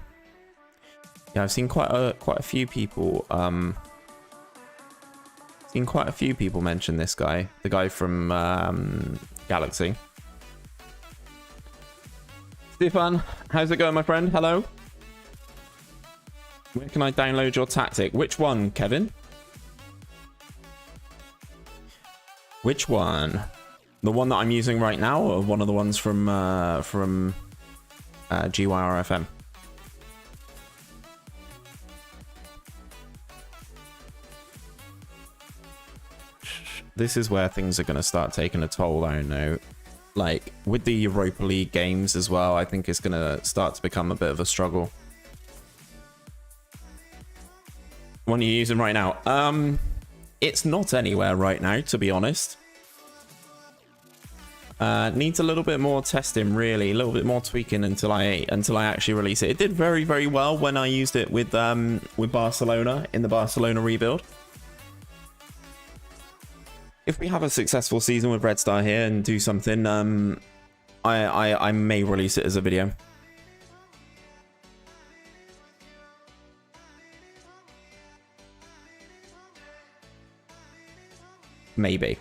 Yeah, I've seen quite a few people mention this guy, the guy from Galaxy. Stefan, how's it going, my friend? Hello. Where can I download your tactic? Which one, Kevin? Which one? The one that I'm using right now, or one of the ones from GYRFM? This is where things are going to start taking a toll, I don't know. Like, with the Europa League games as well, I think it's going to start to become a bit of a struggle. What are you using right now? It's not anywhere right now, to be honest. Needs a little bit more testing, really. A little bit more tweaking until I actually release it. It did very, very well when I used it with Barcelona in the Barcelona rebuild. If we have a successful season with Red Star here and do something, I may release it as a video. Maybe.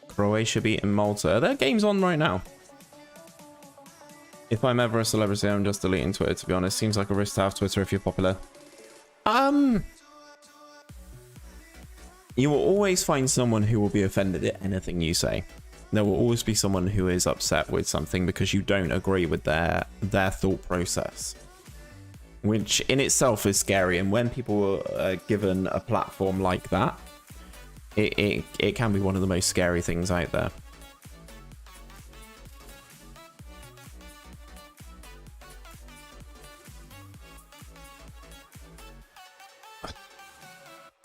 Croatia beating Malta. Their game's on right now. If I'm ever a celebrity, I'm just deleting Twitter, to be honest. Seems like a risk to have Twitter if you're popular. You will always find someone who will be offended at anything you say. There will always be someone who is upset with something because you don't agree with their thought process, which in itself is scary. And when people are given a platform like that, it can be one of the most scary things out there.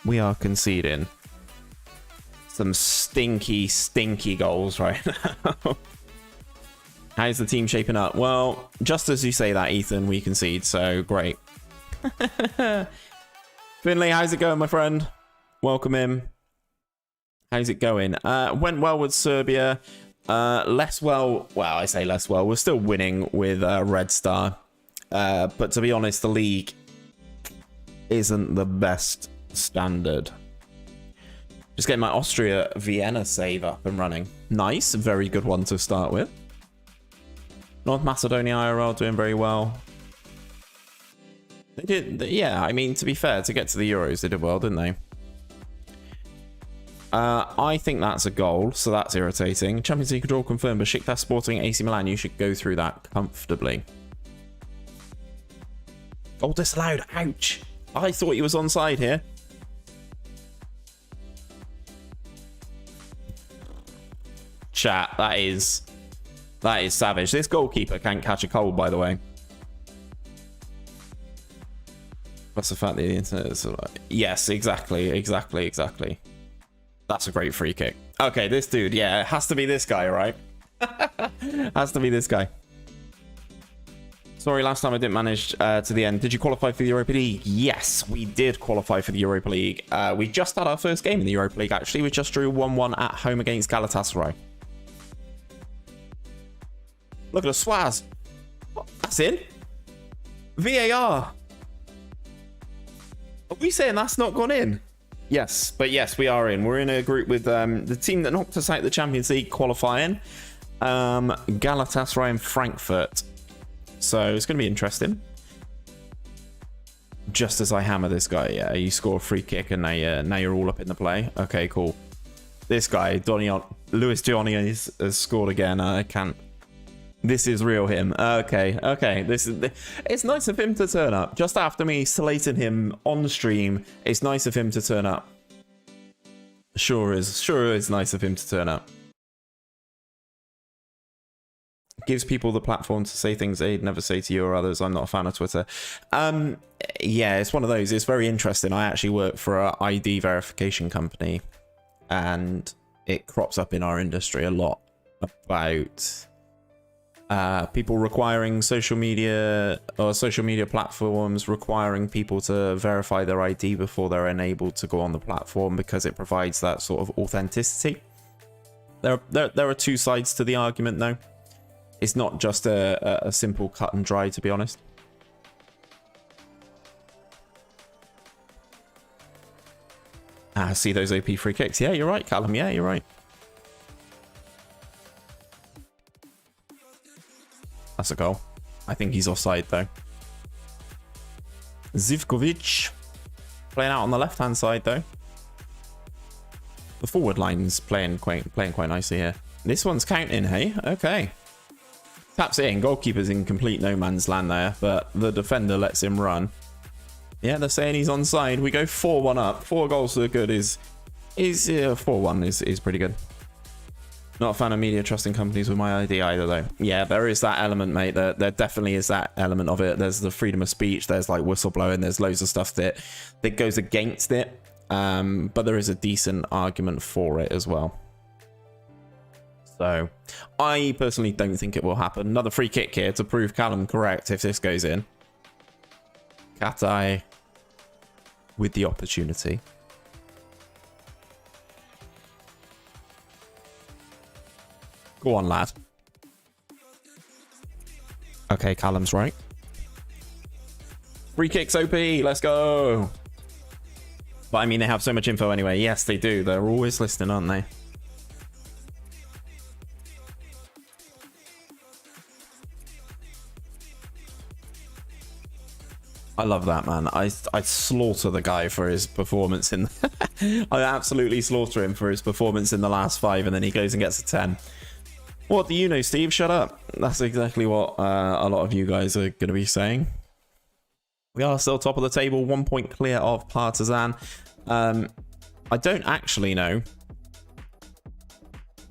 We are conceding. some stinky, stinky goals right now. How's the team shaping up? Well, just as you say that, Ethan, we concede, so great. Finley, how's it going, my friend? Welcome in. How's it going? Went well with Serbia. Less well. Well, I say less well. We're still winning with Red Star. But to be honest, the league isn't the best standard. Just getting my Austria Vienna save up and running. Nice. Very good one to start with. North Macedonia IRL doing very well. They did, yeah, I mean, to be fair, to get to the Euros, they did well, didn't they? I think that's a goal, so that's irritating. Champions League draw confirmed, but Besiktas Sporting AC Milan, you should go through that comfortably. Goal disallowed, ouch. I thought he was onside here. Chat, that is savage. This goalkeeper can't catch a cold, by the way. That's the fact that the internet is like, yes, exactly. That's a great free kick. Okay, this dude, yeah, it has to be this guy, right? Has to be this guy. Sorry, last time I didn't manage to the end. Did you qualify for the Europa League? Yes, we did qualify for the Europa League. We just had our first game in the Europa League, actually. We just drew 1-1 at home against Galatasaray. Look at the Swaz. That's in. VAR. Are we saying that's not gone in? Yes, but yes, we are in. We're in a group with the team that knocked us out the Champions League qualifying. Galatasaray and Frankfurt. So it's going to be interesting. Just as I hammer this guy, yeah, you score a free kick and now you're all up in the play. Okay, cool. This guy, Luis Johnny has scored again. I can't. This is real him. Okay. It's nice of him to turn up. Just after me slating him on stream, it's nice of him to turn up. Sure is nice of him to turn up. Gives people the platform to say things they'd never say to you or others. I'm not a fan of Twitter. Yeah, it's one of those. It's very interesting. I actually work for an ID verification company, and it crops up in our industry a lot about people requiring social media platforms requiring people to verify their ID before they're enabled to go on the platform, because it provides that sort of authenticity. There are two sides to the argument, though. It's not just a simple cut and dry, to be honest. See those OP free kicks. Yeah, you're right, Callum. Yeah, you're right. That's a goal. I think he's offside, though. Zivkovic playing out on the left-hand side, though. The forward line's playing quite nicely here. This one's counting, hey? Okay. Taps it in. Goalkeeper's in complete no man's land there, but the defender lets him run. Yeah, they're saying he's onside. We go 4-1 up. 4 goals to the good is 4-1 is pretty good. Not a fan of media trusting companies with my ID either, though. Yeah, there is that element, mate. There definitely is that element of it. There's the freedom of speech. There's like whistleblowing. There's loads of stuff that goes against it. But there is a decent argument for it as well. So I personally don't think it will happen. Another free kick here to prove Callum correct if this goes in. Katai with the opportunity. Go on, lad. Okay, Callum's right. Free kicks OP, let's go. But I mean, they have so much info anyway. Yes, they do. They're always listening, aren't they? I love that, man. I slaughter the guy for his performance in... I absolutely slaughter him for his performance in the last 5, and then he goes and gets a 10. What do you know, Steve? Shut up. That's exactly what a lot of you guys are going to be saying. We are still top of the table, 1 point clear of Partizan. I don't actually know.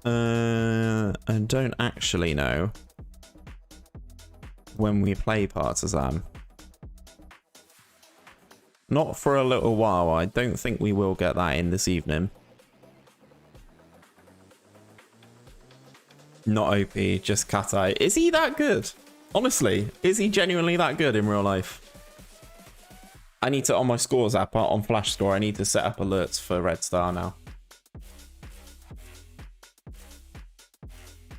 I don't actually know when we play Partizan. Not for a little while. I don't think we will get that in this evening. Not OP, just cat eye. Is he that good? Honestly, is he genuinely that good in real life? I need to, on my scores app, on Flash Score, I need to set up alerts for Red Star now.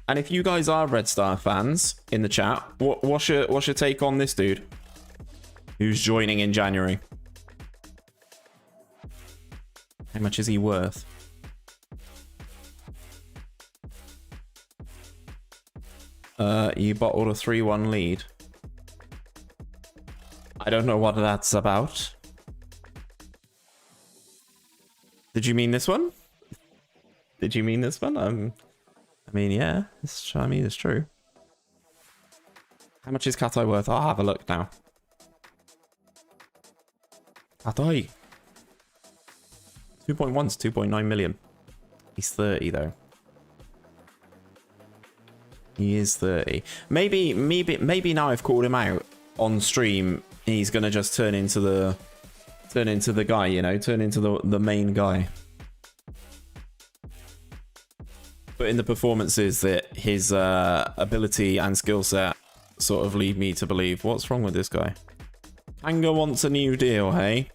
And if you guys are Red Star fans in the chat, what's your take on this dude who's joining in January? How much is he worth? You bottled a 3-1 lead. I don't know what that's about. Did you mean this one? Did you mean this one? I mean, yeah. It's true. How much is Cat Eye worth? I'll have a look now. Cat Eye. 2.1 to 2.9 million. He's 30 though. He is 30. Maybe now I've called him out on stream, he's gonna just turn into the guy, you know, turn into the main guy. But in the performances that his ability and skill set sort of lead me to believe. What's wrong with this guy? Kanga wants a new deal, hey?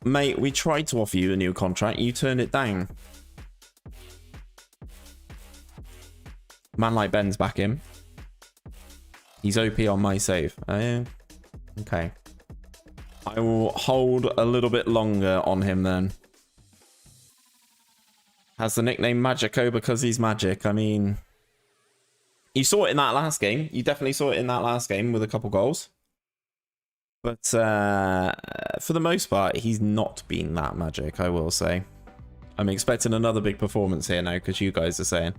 Mate, we tried to offer you a new contract. You turned it down. Man like Ben's back in. He's OP on my save. Okay. I will hold a little bit longer on him then. Has the nickname Magico because he's magic. I mean, you saw it in that last game. You definitely saw it in that last game with a couple goals. But for the most part, he's not been that magic, I will say. I'm expecting another big performance here now because you guys are saying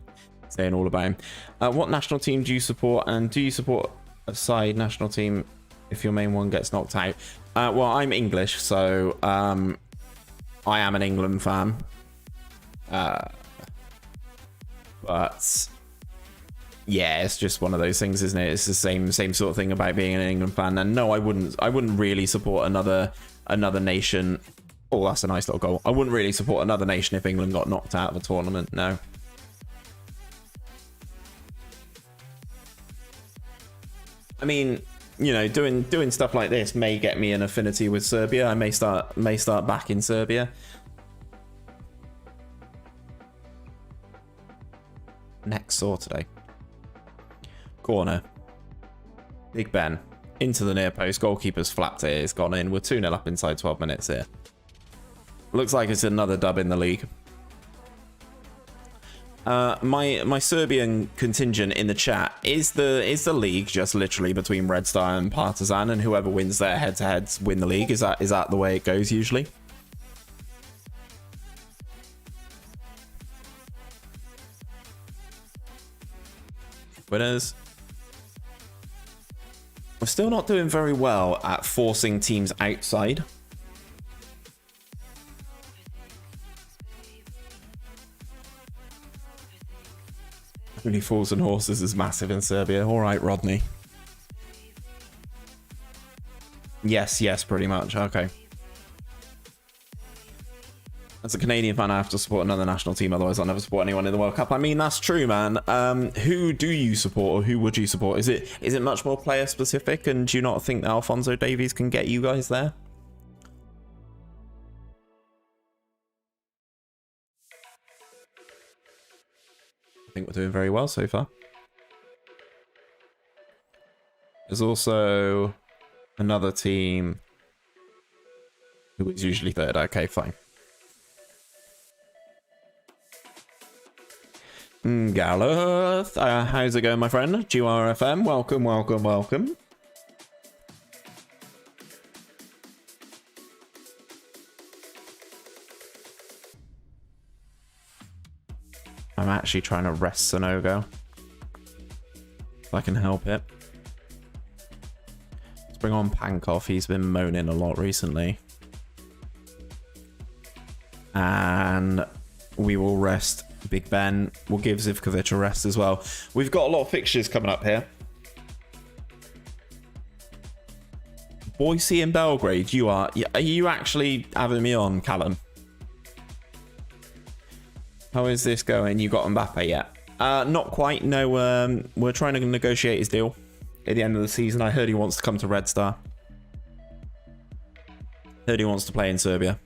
all about him. What national team do you support, and do you support a side national team if your main one gets knocked out? Well, I'm English, so I am an England fan. But yeah, it's just one of those things, isn't it? It's the same sort of thing about being an England fan. And no, I wouldn't really support another nation. Oh, that's a nice little goal. I wouldn't really support another nation if England got knocked out of a tournament. No. I mean, you know, doing stuff like this may get me an affinity with Serbia. I may start back in Serbia. Next saw today. Corner. Big Ben. Into the near post. Goalkeeper's flapped it. It's gone in. We're 2-0 up inside 12 minutes here. Looks like it's another dub in the league. My Serbian contingent in the chat, is the league just literally between Red Star and Partizan, and whoever wins their head-to-heads win the league? Is that the way it goes usually? Winners. We're still not doing very well at forcing teams outside. Only Fools and Horses is massive in Serbia. All right, Rodney. Yes, pretty much. Okay. As a Canadian fan, I have to support another national team, otherwise I'll never support anyone in the World Cup. I mean, that's true, man. Who do you support, or who would you support? Is it much more player specific, and do you not think that Alphonso Davies can get you guys there? I think we're doing very well so far. There's also another team who is usually third. Okay, fine. Gareth, how's it going, my friend? GRFM, welcome. I'm actually trying to rest Sonogo, if I can help it. Let's bring on Pankov. He's been moaning a lot recently. And we will rest Big Ben. We'll give Zivkovic a rest as well. We've got a lot of fixtures coming up here. Boise and Belgrade. Are you actually having me on, Callum? How is this going? You got Mbappe yet? Not quite. No, we're trying to negotiate his deal at the end of the season. I heard he wants to come to Red Star. Heard he wants to play in Serbia.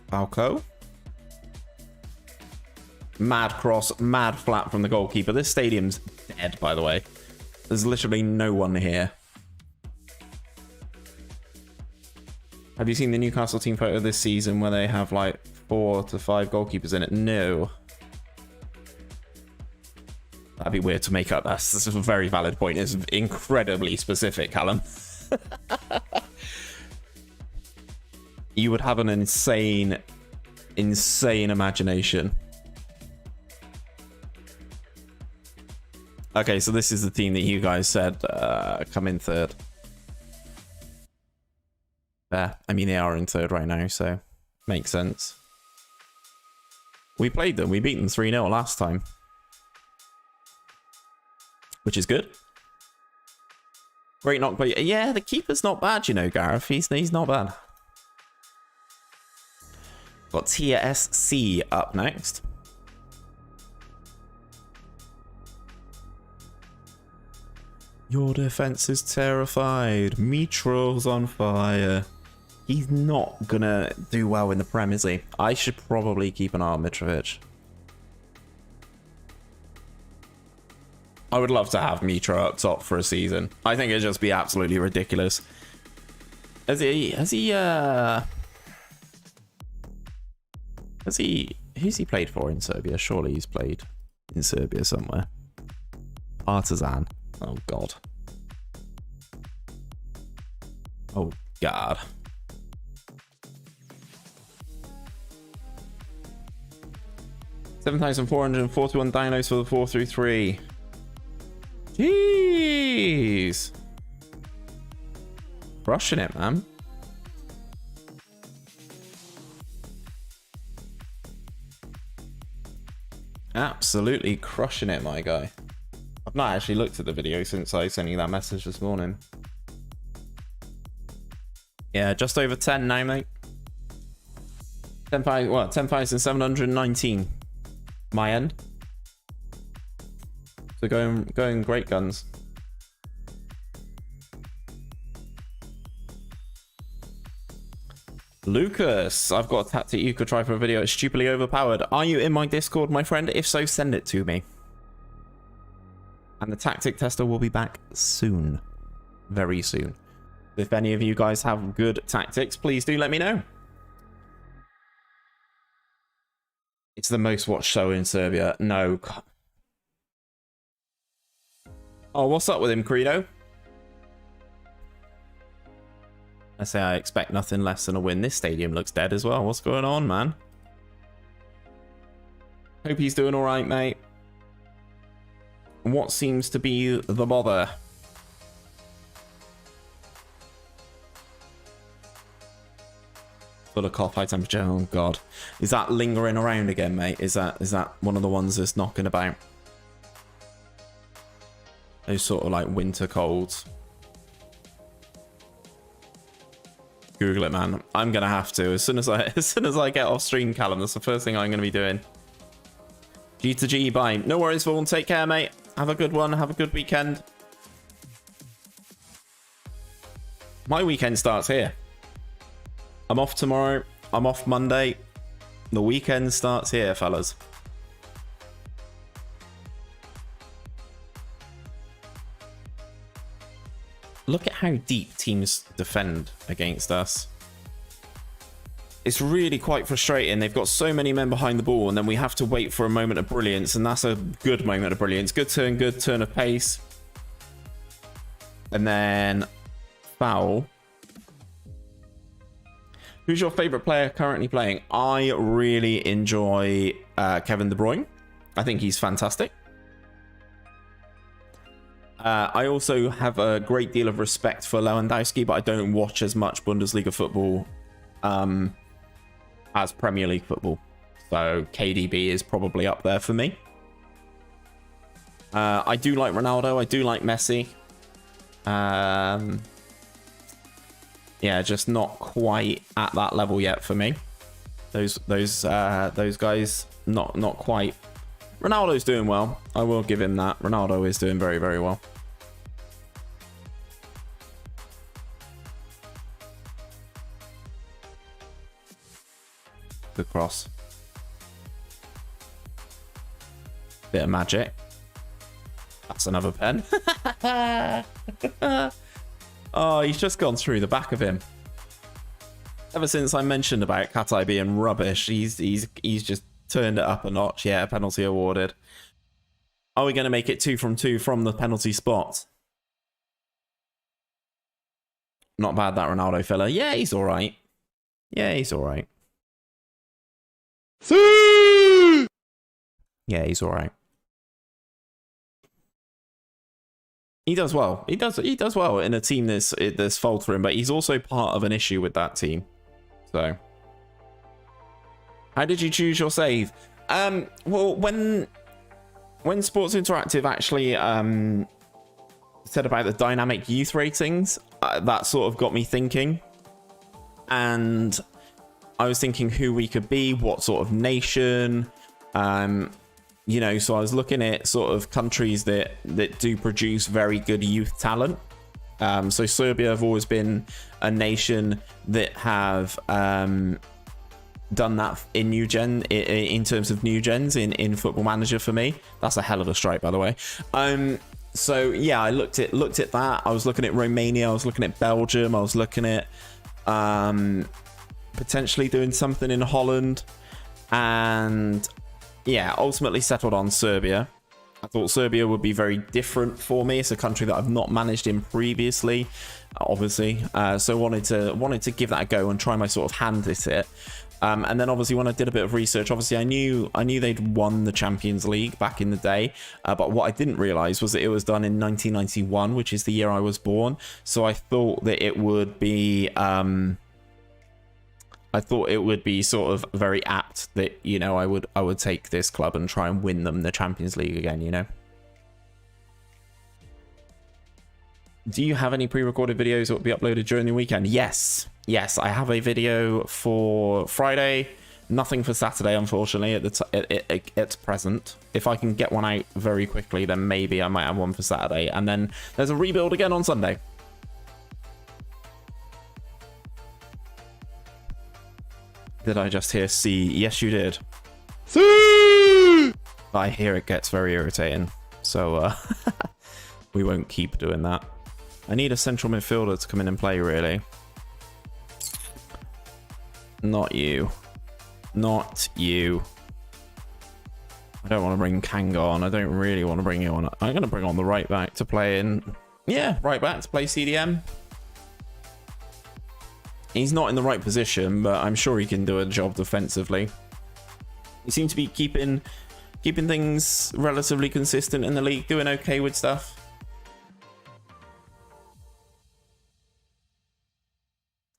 Falco. Mad cross, mad flat from the goalkeeper. This stadium's dead, by the way. There's literally no one here. Have you seen the Newcastle team photo this season where they have like 4 to 5 goalkeepers in it? No. That'd be weird to make up. That's a very valid point. It's incredibly specific, Callum. You would have an insane imagination. Okay, so this is the team that you guys said come in third. Yeah, I mean, they are in third right now, so makes sense. We played them. We beat them 3-0 last time, which is good. Great knock, but yeah, the keeper's not bad, you know, Gareth. He's not bad. Got TSC up next. Your defense is terrified. Mitro's on fire. He's not gonna do well in the Prem, is he? I should probably keep an eye on Mitrovic. I would love to have Mitro up top for a season. I think it'd just be absolutely ridiculous. Who's he played for in Serbia? Surely he's played in Serbia somewhere. Partizan. Oh god. Oh god. $7,441 dinos for the 4-3-3. Jeez. Crushing it, man. Absolutely crushing it, my guy. I've not actually looked at the video since I sent you that message this morning. Yeah, just over 10 now, mate. 10,719. My end. So going great guns. Lucas, I've got a tactic you could try for a video. It's stupidly overpowered. Are you in my Discord, my friend? If so, send it to me. And the tactic tester will be back soon. Very soon. If any of you guys have good tactics, please do let me know. It's the most watched show in Serbia. No. Oh, what's up with him, Credo? I say I expect nothing less than a win. This stadium looks dead as well. What's going on, man? Hope he's doing all right, mate. What seems to be the bother? Full of cough, high temperature. Oh god, is that lingering around again, mate? Is that one of the ones that's knocking about? Those sort of like winter colds. Google it, man. I'm gonna have to as soon as I get off stream, Callum. That's the first thing I'm gonna be doing. G to G, bye. No worries, Vaughan. Take care, mate. Have a good one. Have a good weekend. My weekend starts here. I'm off tomorrow. I'm off Monday. The weekend starts here, fellas. Look at how deep teams defend against us. It's really quite frustrating. They've got so many men behind the ball, and then we have to wait for a moment of brilliance, and that's a good moment of brilliance. Good turn of pace. And then foul. Who's your favourite player currently playing? I really enjoy Kevin De Bruyne. I think he's fantastic. I also have a great deal of respect for Lewandowski, but I don't watch as much Bundesliga football as Premier League football. So KDB is probably up there for me. I do like Ronaldo. I do like Messi. Yeah, just not quite at that level yet for me. Those guys, not quite. Ronaldo's doing well. I will give him that. Ronaldo is doing very, very well. Good cross. Bit of magic. That's another pen. Oh, he's just gone through the back of him. Ever since I mentioned about Katai being rubbish, he's just turned it up a notch. Yeah, penalty awarded. Are we going to make it 2 from 2 from the penalty spot? Not bad, that Ronaldo fella. Yeah, he's all right. Yeah, he's all right. Yeah, he's all right. He does well. He does well in a team that's faltering, but he's also part of an issue with that team. So, how did you choose your save? Well, when Sports Interactive actually said about the dynamic youth ratings, that sort of got me thinking, and I was thinking who we could be, what sort of nation. You know, so I was looking at sort of countries that do produce very good youth talent. So Serbia have always been a nation that have done that in new gen, in terms of new gens in Football Manager for me. That's a hell of a strike, by the way. So yeah, I looked at that. I was looking at Romania. I was looking at Belgium. I was looking at potentially doing something in Holland, and yeah, ultimately settled on Serbia. I thought Serbia would be very different for me. It's a country that I've not managed in previously, obviously. So wanted to give that a go and try my sort of hand at it. And then obviously when I did a bit of research, obviously I knew they'd won the Champions League back in the day. But what I didn't realize was that it was done in 1991, which is the year I was born. So I thought that it would be sort of very apt that, you know, I would take this club and try and win them the Champions League again, you know. Do you have any pre-recorded videos that will be uploaded during the weekend? Yes, I have a video for Friday. Nothing for Saturday, unfortunately, at present. If I can get one out very quickly, then maybe I might have one for Saturday. And then there's a rebuild again on Sunday. Did I just hear C? Yes, you did. C! I hear it gets very irritating. So, we won't keep doing that. I need a central midfielder to come in and play, really. Not you. Not you. I don't want to bring Kanga on. I don't really want to bring you on. I'm going to bring on the right back to play in. Yeah, right back to play CDM. He's not in the right position, but I'm sure he can do a job defensively. He seems to be keeping things relatively consistent in the league, doing okay with stuff.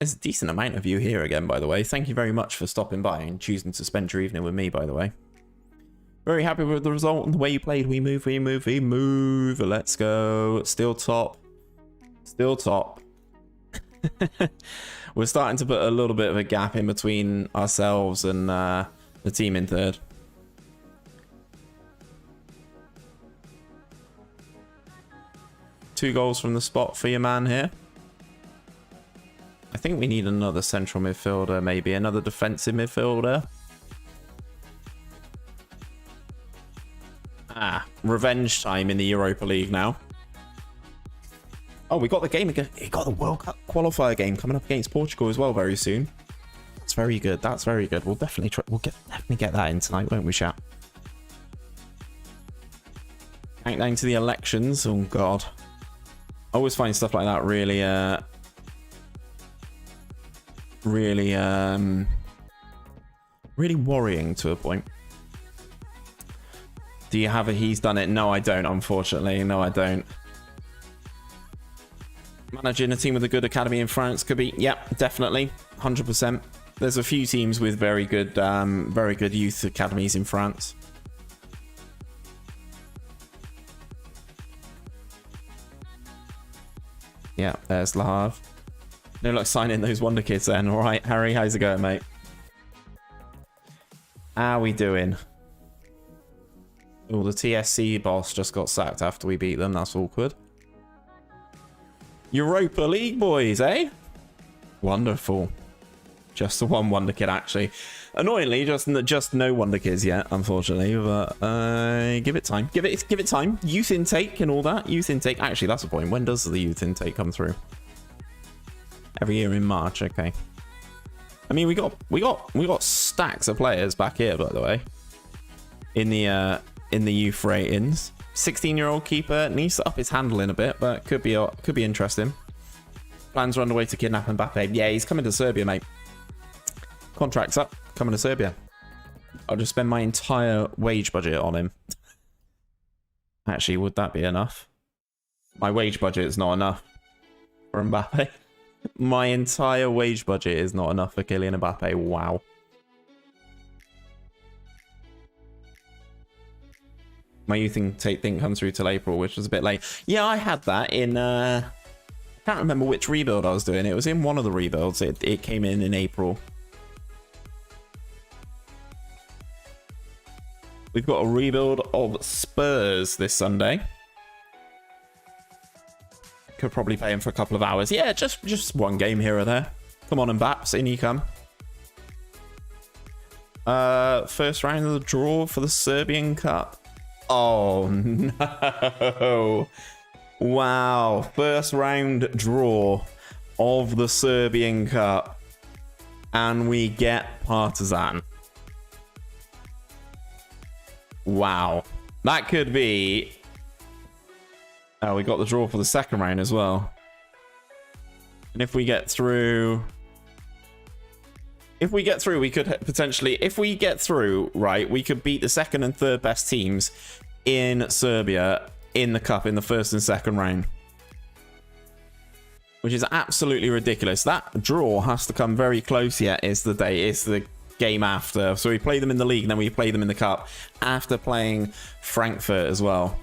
There's a decent amount of you here again, by the way. Thank you very much for stopping by and choosing to spend your evening with me, by the way. Very happy with the result and the way you played. We move. Let's go. Still top. Still top. We're starting to put a little bit of a gap in between ourselves and the team in third. Two goals from the spot for your man here. I think we need another central midfielder, maybe another defensive midfielder. Revenge time in the Europa League now. Oh, we got the game again. We got the World Cup qualifier game coming up against Portugal as well very soon. That's very good. That's very good. We'll definitely try. Definitely get that in tonight, won't we, chat? Countdown to the elections. Oh God. I always find stuff like that really, really worrying to a point. Do you have a he's done it? No, I don't, unfortunately. No, I don't. Managing a team with a good academy in France could be, yep, definitely, 100%. There's a few teams with very good youth academies in France. Yeah, there's Lahav. No luck signing those Wonder Kids then. All right, Harry, how's it going, mate? How we doing? Oh, the TSC boss just got sacked after we beat them. That's awkward. Europa League, boys, eh? Wonderful. Just the one Wonder Kid, actually. Annoyingly, just no Wonder Kids yet, unfortunately. But give it time. Give it time. Youth intake and all that. Youth intake. Actually, that's the point. When does the youth intake come through? Every year in March. Okay. I mean, we got stacks of players back here, by the way. In the youth ratings. 16-year-old keeper needs to up his handling a bit, but could be interesting. Plans are underway to kidnap Mbappe. Yeah, he's coming to Serbia, mate. Contract's up. Coming to Serbia. I'll just spend my entire wage budget on him. Actually, would that be enough? My wage budget is not enough for Mbappe. My entire wage budget is not enough for Kylian Mbappe. Wow. My youth intake didn't come through till April, which was a bit late. Yeah, I had that in... I can't remember which rebuild I was doing. It was in one of the rebuilds. It came in April. We've got a rebuild of Spurs this Sunday. Could probably pay him for a couple of hours. Yeah, just one game here or there. Come on, Mbaps, in you come. First round of the draw for the Serbian Cup. Oh, no. Wow. First round draw of the Serbian Cup. And we get Partizan. Wow. That could be... Oh, we got the draw for the second round as well. And if we get through... If we get through, we could potentially... If we get through, right, we could beat the second and third best teams in Serbia in the cup in the first and second round. Which is absolutely ridiculous. That draw has to come very close yet, is the game after. So we play them in the league, and then we play them in the cup after playing Frankfurt as well.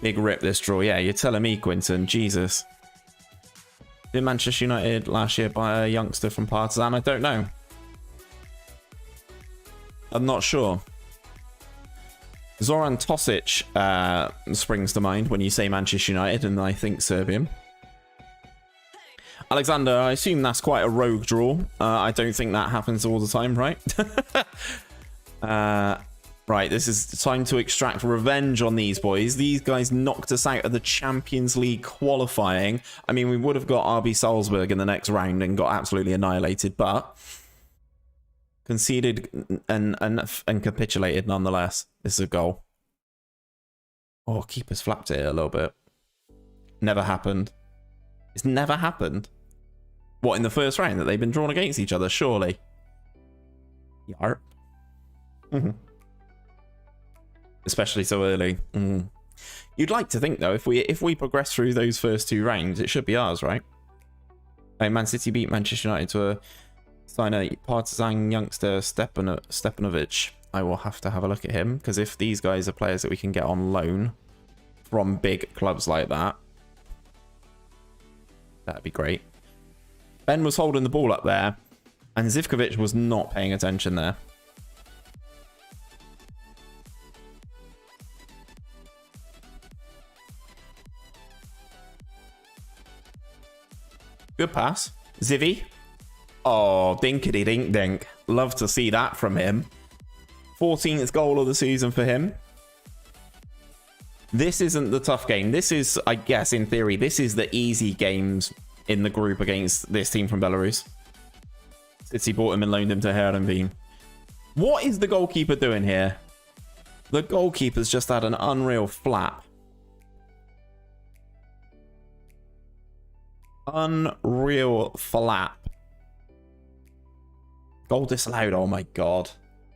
Big rip this draw. Yeah, you're telling me, Quinton. Jesus. Did Manchester United last year buy a youngster from Partizan? I don't know. I'm not sure. Zoran Tosic springs to mind when you say Manchester United, and I think Serbian. Alexander, I assume that's quite a rogue draw. I don't think that happens all the time, right? Right, this is time to extract revenge on these boys. These guys knocked us out of the Champions League qualifying. I mean, we would have got RB Salzburg in the next round and got absolutely annihilated, but conceded and capitulated nonetheless. This is a goal. Oh, keeper's flapped it a little bit. Never happened. It's never happened. What, in the first round that they've been drawn against each other? Surely. Yarp. Especially so early. You'd like to think, though, if we progress through those first two rounds, it should be ours, right? Like Man City beat Manchester United to sign a Partizan youngster, Stepanovic. I will have to have a look at him, because if these guys are players that we can get on loan from big clubs like that, that'd be great. Ben was holding the ball up there, and Zivkovic was not paying attention there. Good pass. Zivy. Oh, dinkity dink dink. Love to see that from him. 14th goal of the season for him. This isn't the tough game. This is, I guess, in theory, this is the easy games in the group against this team from Belarus. City bought him and loaned him to Herenveen. What is the goalkeeper doing here? The goalkeeper's just had an unreal flap. Unreal flap. Goal disallowed. Oh my god.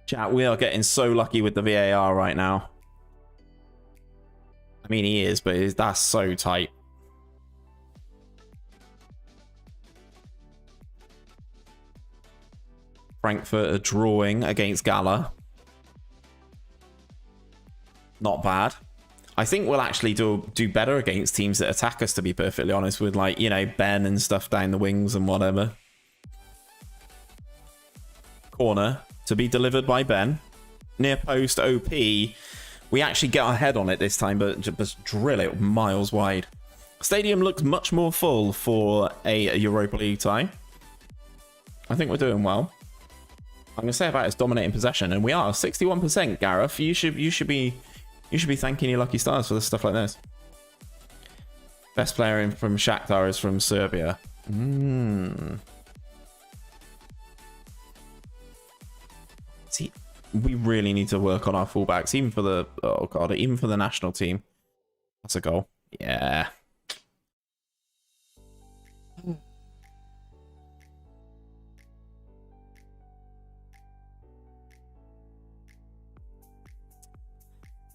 Chat, we are getting so lucky with the VAR right now. I mean, he is, but that's so tight. Frankfurt are drawing against Gala. Not bad. I think we'll actually do better against teams that attack us, to be perfectly honest, with like, you know, Ben and stuff down the wings and whatever. Corner to be delivered by Ben. Near post OP. We actually get our head on it this time, but just drill it miles wide. Stadium looks much more full for a Europa League tie. I think we're doing well. I'm going to say about is dominating possession, and we are 61%. Gareth, you should be thanking your lucky stars for this stuff like this. Best player in from Shakhtar is from Serbia. See, we really need to work on our fullbacks, even for the even for the national team. That's a goal. Yeah.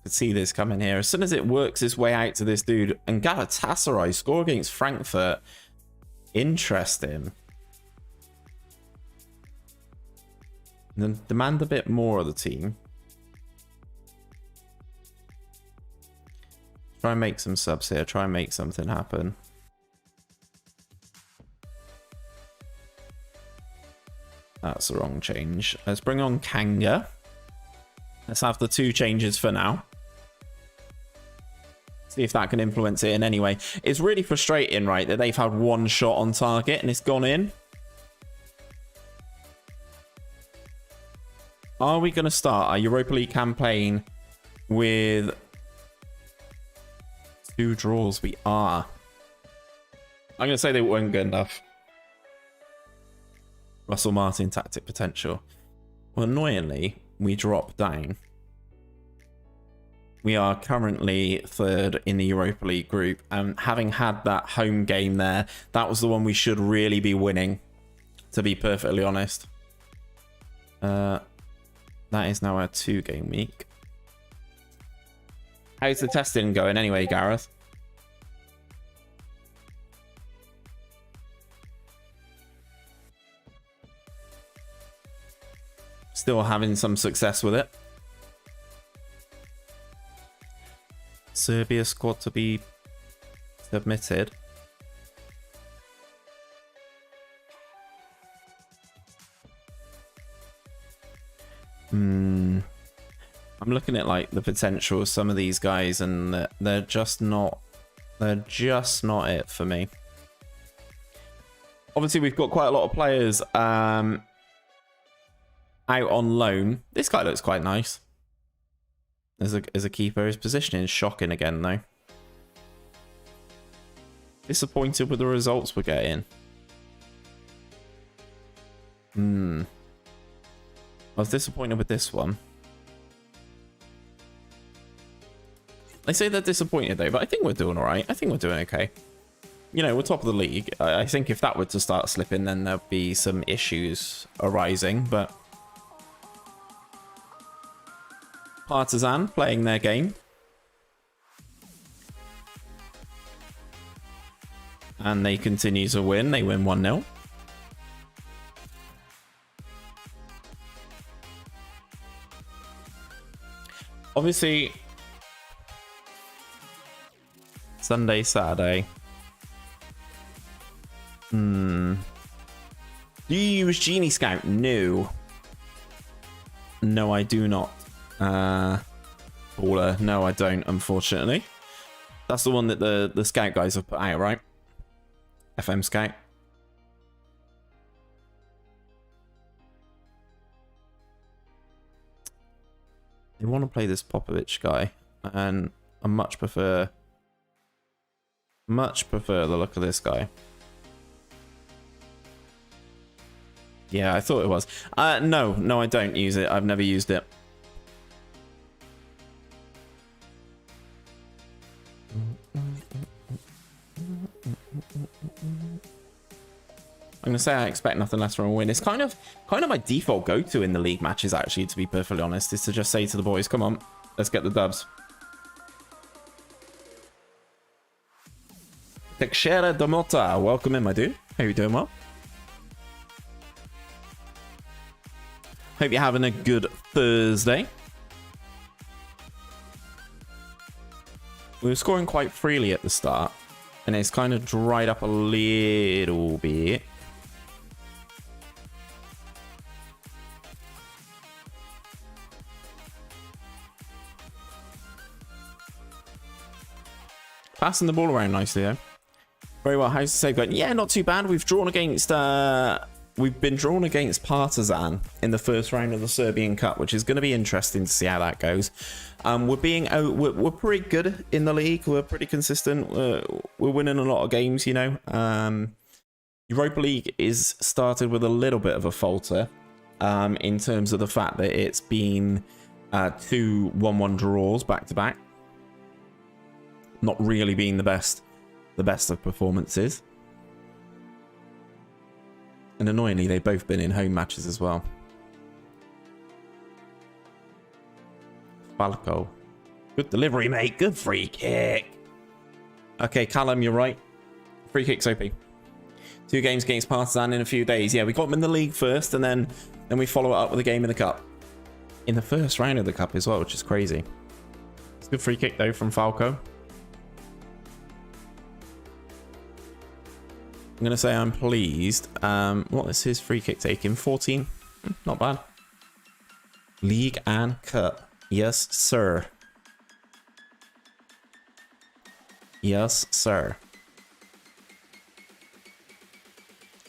Could see this coming here. As soon as it works its way out to this dude, and Galatasaray score against Frankfurt. Interesting. And then demand a bit more of the team. Try and make some subs here. Try and make something happen. That's the wrong change. Let's bring on Kanga. Let's have the 2 changes for now. See if that can influence it in any way. It's really frustrating, right, that they've had 1 shot on target and it's gone in. Are we going to start our Europa League campaign with 2 draws? We are. I'm going to say they weren't good enough. Russell Martin tactic potential. Well, annoyingly, we drop down. We are currently 3rd in the Europa League group, and having had that home game there, that was the one we should really be winning, to be perfectly honest. That is now our 2-game week. How's the testing going anyway, Gareth? Still having some success with it. Serbia squad to be submitted. I'm looking at like the potential of some of these guys, and they're just not it for me. Obviously, we've got quite a lot of players out on loan. This guy looks quite nice as a keeper. His positioning is shocking again, though. Disappointed with the results we're getting. I was disappointed with this one. They say they're disappointed though, but I think we're doing all right. I think we're doing okay. You know, we're top of the league. I think if that were to start slipping, then there'd be some issues arising, but Partizan playing their game. And they continue to win. They win 1-0. Obviously, Sunday, Saturday. Do you use Genie Scout? No. No, I do not. Baller. No, I don't, unfortunately. That's the one that the Scout guys have put out, right? FM Scout. They want to play this Popovic guy, and I much prefer the look of this guy. Yeah, I thought it was. No, I don't use it. I've never used it. I'm gonna say I expect nothing less from a win. It's kind of my default go-to in the league matches, actually, to be perfectly honest, is to just say to the boys, come on, let's get the dubs. Teixeira Domota, welcome in, my dude. How you doing, well? Hope you're having a good Thursday. We were scoring quite freely at the start, and it's kind of dried up a little bit. Passing the ball around nicely, though. Very well. How's the save going? Yeah, not too bad. We've drawn against... We've been drawn against Partizan in the first round of the Serbian Cup, which is going to be interesting to see how that goes. We're pretty good in the league. We're pretty consistent. We're winning a lot of games, you know. Europa League is started with a little bit of a falter in terms of the fact that it's been 2 1-1 draws back to back. Not really being the best of performances. And annoyingly, they've both been in home matches as well. Falco. Good delivery, mate. Good free kick. Okay, Callum, you're right. Free kick's OP. 2 games against Partizan in a few days. Yeah, we got them in the league first, and then we follow it up with a game in the cup. In the first round of the cup as well, which is crazy. It's a good free kick, though, from Falco. I'm going to say I'm pleased. What is his free kick taking? 14? Not bad. League and Cup. Yes, sir. Yes, sir.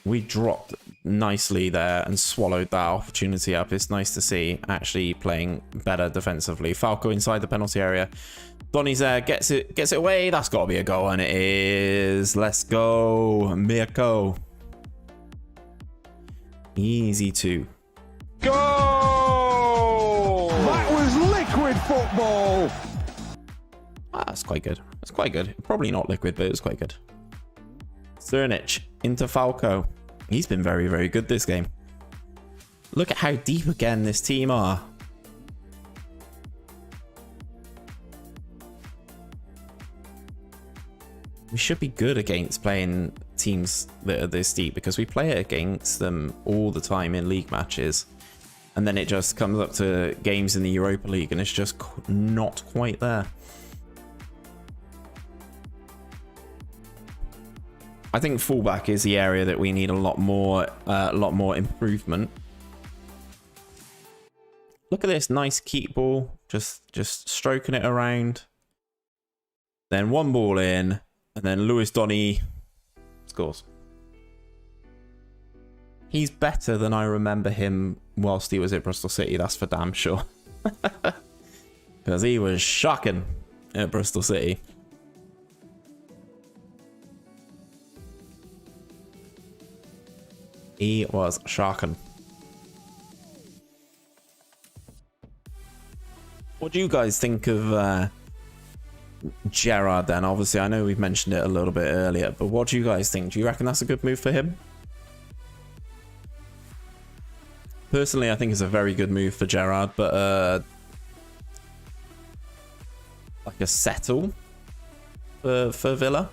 We dropped nicely there and swallowed that opportunity up. It's nice to see actually playing better defensively. Falco inside the penalty area. Donny's there, gets it away. That's got to be a goal, and it is. Let's go, Mirko. Easy 2. Goal! That was liquid football. That's quite good. That's quite good. Probably not liquid, but it was quite good. Cernic into Falco. He's been very, very good this game. Look at how deep again this team are. We should be good against playing teams that are this deep because we play against them all the time in league matches. And then it just comes up to games in the Europa League and it's just not quite there. I think fullback is the area that we need a lot more improvement. Look at this nice keep ball, just stroking it around. Then one ball in. And then Lewis Donny scores. He's better than I remember him whilst he was at Bristol City, that's for damn sure. Because he was shocking at Bristol City. He was shocking. What do you guys think of... Gerrard then? Obviously I know we've mentioned it a little bit earlier, but what do you guys think? Do you reckon that's a good move for him? Personally, I think it's a very good move for Gerrard, but like a settle for Villa.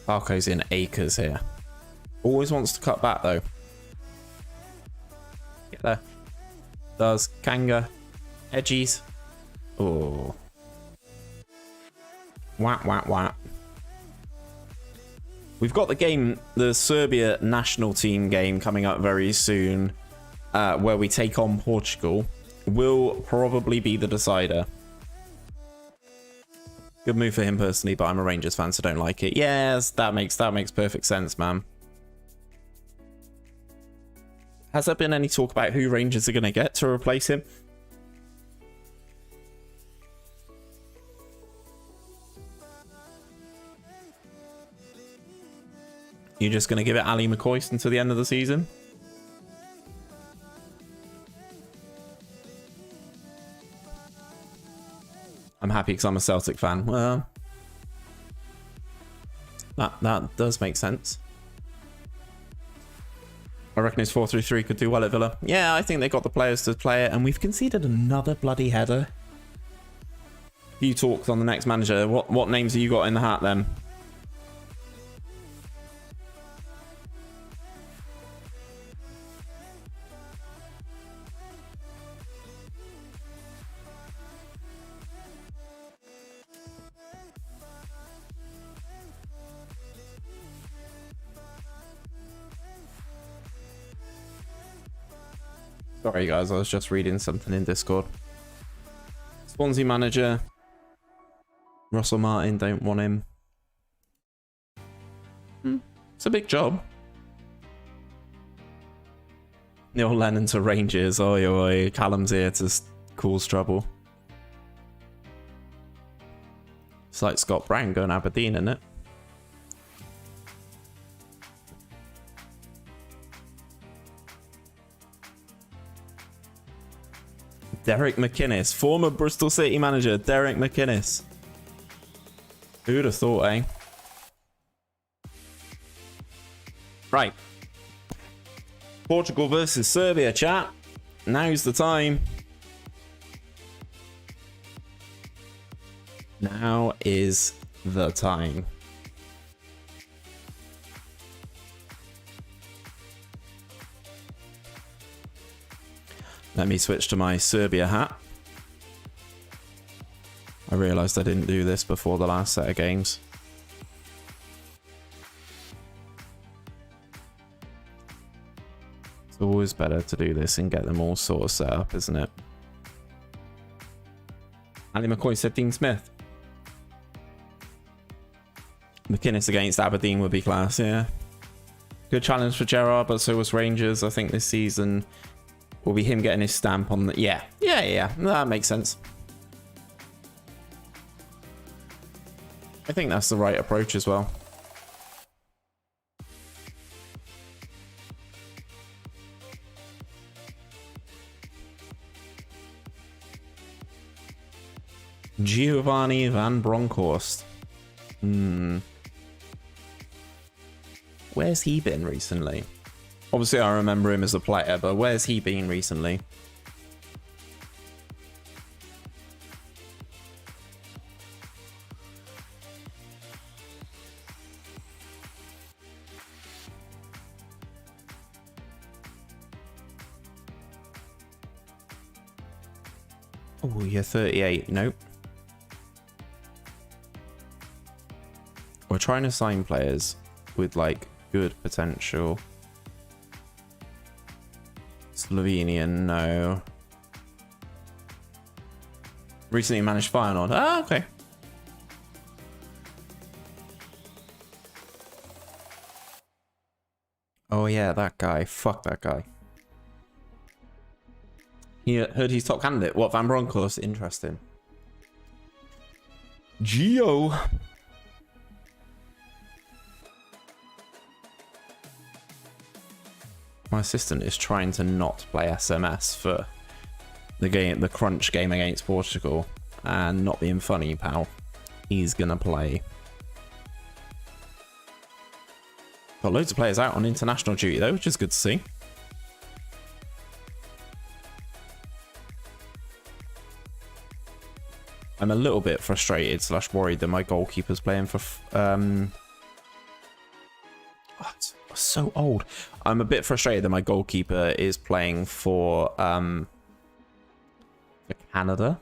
Falco's in acres here. Always wants to cut back though. Get there. Does Kanga. Edgies. Oh. Whap, whap, whap. We've got the game, the Serbia national team game coming up very soon, where we take on Portugal. Will probably be the decider. Good move for him personally, but I'm a Rangers fan, so don't like it. Yes, that makes perfect sense, man. Has there been any talk about who Rangers are going to get to replace him? You're just going to give it Ali McCoist until the end of the season? I'm happy because I'm a Celtic fan. Well, that does make sense. I reckon his 4-3-3 could do well at Villa. Yeah, I think they got the players to play it, and we've conceded another bloody header. Few talks on the next manager. What names have you got in the hat then? Sorry guys, I was just reading something in Discord. Swansea manager. Russell Martin, don't want him. It's a big job. Neil Lennon to Rangers. Oi, oi. Callum's here to cause trouble. It's like Scott Brown going Aberdeen, isn't it? Derek McInnes, former Bristol City manager, Derek McInnes. Who'd have thought, eh? Right. Portugal versus Serbia, chat. Now's the time. Now is the time. Let me switch to my Serbia hat. I realised I didn't do this before the last set of games. It's always better to do this and get them all sort of set up, isn't it? Ali McCoy said Dean Smith. McInnes against Aberdeen would be class, yeah. Good challenge for Gerrard, but so was Rangers. I think this season will be him getting his stamp on the... Yeah. That makes sense. I think that's the right approach as well. Giovanni van Bronckhorst. Where's he been recently? Obviously, I remember him as a player, but where's he been recently? Oh, you're 38. Nope. We're trying to sign players with, like, good potential. Slovenian, no. Recently managed Feyenoord. Ah, okay. Oh yeah, that guy. Fuck that guy. He heard he's top candidate. What, Van Bronckhorst? Interesting. Gio. My assistant is trying to not play SMS for the crunch game against Portugal, and not being funny, pal. He's gonna play. Got loads of players out on international duty though, which is good to see. I'm a little bit frustrated / worried that my goalkeeper's playing for it's so old. I'm a bit frustrated that my goalkeeper is playing for Canada.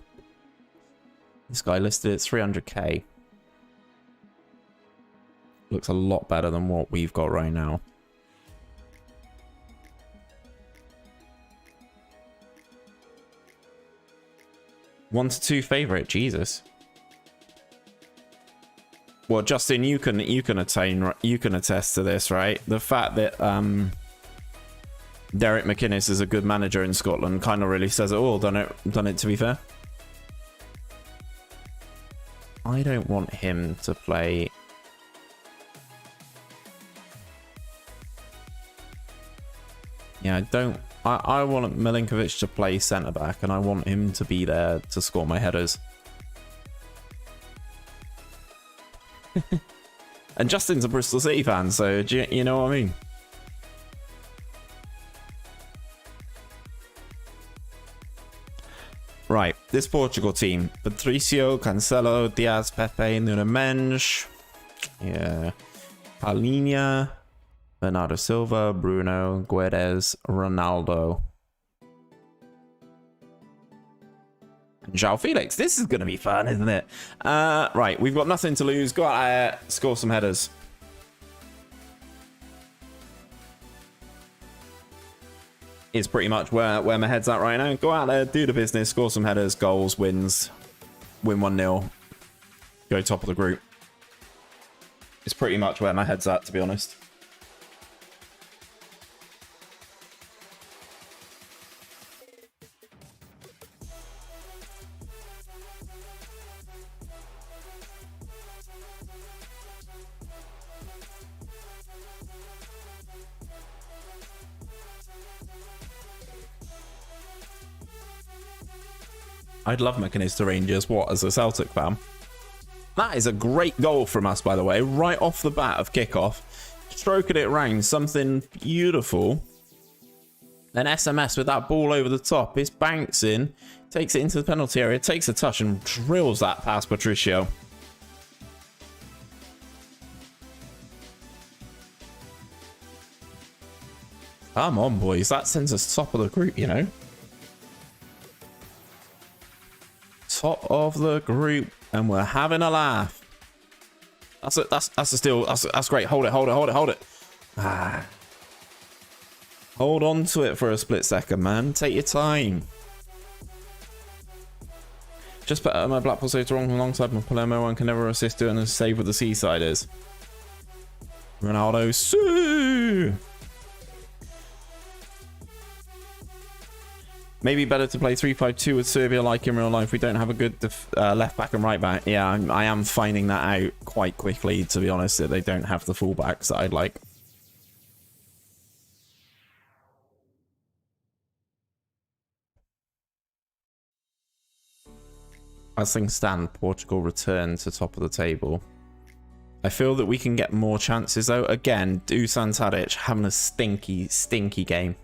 This guy listed at 300k. Looks a lot better than what we've got right now. One to two favorite, Jesus. Well, Justin, you can attest to this, right? The fact that Derek McInnes is a good manager in Scotland kind of really says it all. Done it. To be fair, I don't want him to play. Yeah, I don't. I want Milinkovic to play centre back, and I want him to be there to score my headers. And Justin's a Bristol City fan, so do you know what I mean? Right, this Portugal team: Patricio, Cancelo, Diaz, Pepe, Nuno Mendes, yeah, Palhinha, Bernardo Silva, Bruno, Guedes, Ronaldo, and João Felix. This is going to be fun, isn't it? Right, we've got nothing to lose. Go out there, score some headers. is pretty much where my head's at right now. Go out there, do the business, score some headers, goals, wins, win 1-0, go top of the group. It's pretty much where my head's at, to be honest. I'd love McInnes Rangers. What, as a Celtic fan? That is a great goal from us, by the way. Right off the bat of kickoff. Stroking it round. Something beautiful. Then SMS with that ball over the top. It's bouncing. Takes it into the penalty area. Takes a touch and drills that past Patricio. Come on, boys. That sends us top of the group, you know. Top of the group, and we're having a laugh. That's it. That's a steal. That's great. Hold it. Ah. Hold on to it for a split second, man. Take your time. Just better my Blackpool saves wrong alongside my Palermo and can never assist doing a save with the Seasiders. Ronaldo. Sue. Maybe better to play 3-5-2 with Serbia like in real life. We don't have a good left back and right back. Yeah, I am finding that out quite quickly, to be honest, that they don't have the full backs that I'd like. As things stand, Portugal return to top of the table. I feel that we can get more chances, though. Again, Dusan Tadic having a stinky game.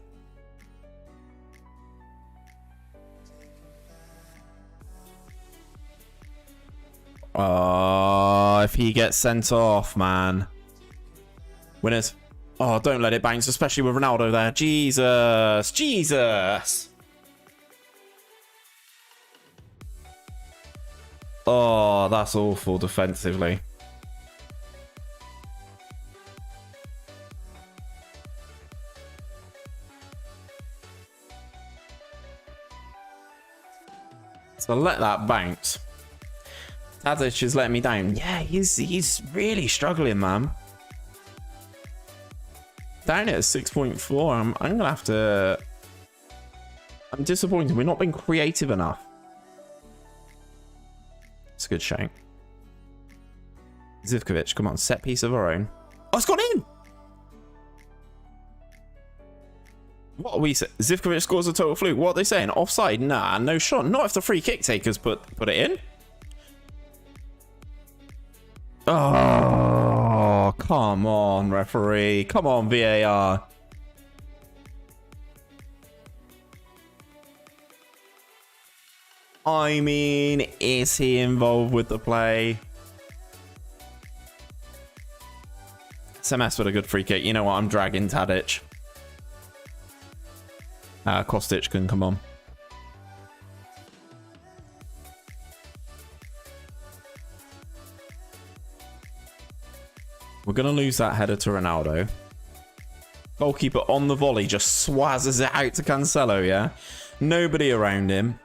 Oh, if he gets sent off, man. Winners. Oh, don't let it bounce, especially with Ronaldo there. Jesus. Oh, that's awful defensively. So let that bounce. Tadic is letting me down. Yeah, he's really struggling, man. Down at 6.4. I'm gonna have to. I'm disappointed. We've not been creative enough. It's a good shank. Zivkovic, come on, set piece of our own. Oh, it's gone in. What are we saying? Zivkovic scores a total fluke. What are they saying? Offside? Nah, no shot. Not if the free kick takers put it in. Oh, come on, referee. Come on, VAR. I mean, is he involved with the play? SMS with a good free kick. You know what? I'm dragging Tadic. Kostic can come on. We're going to lose that header to Ronaldo. Goalkeeper on the volley just swazzes it out to Cancelo, yeah? Nobody around him.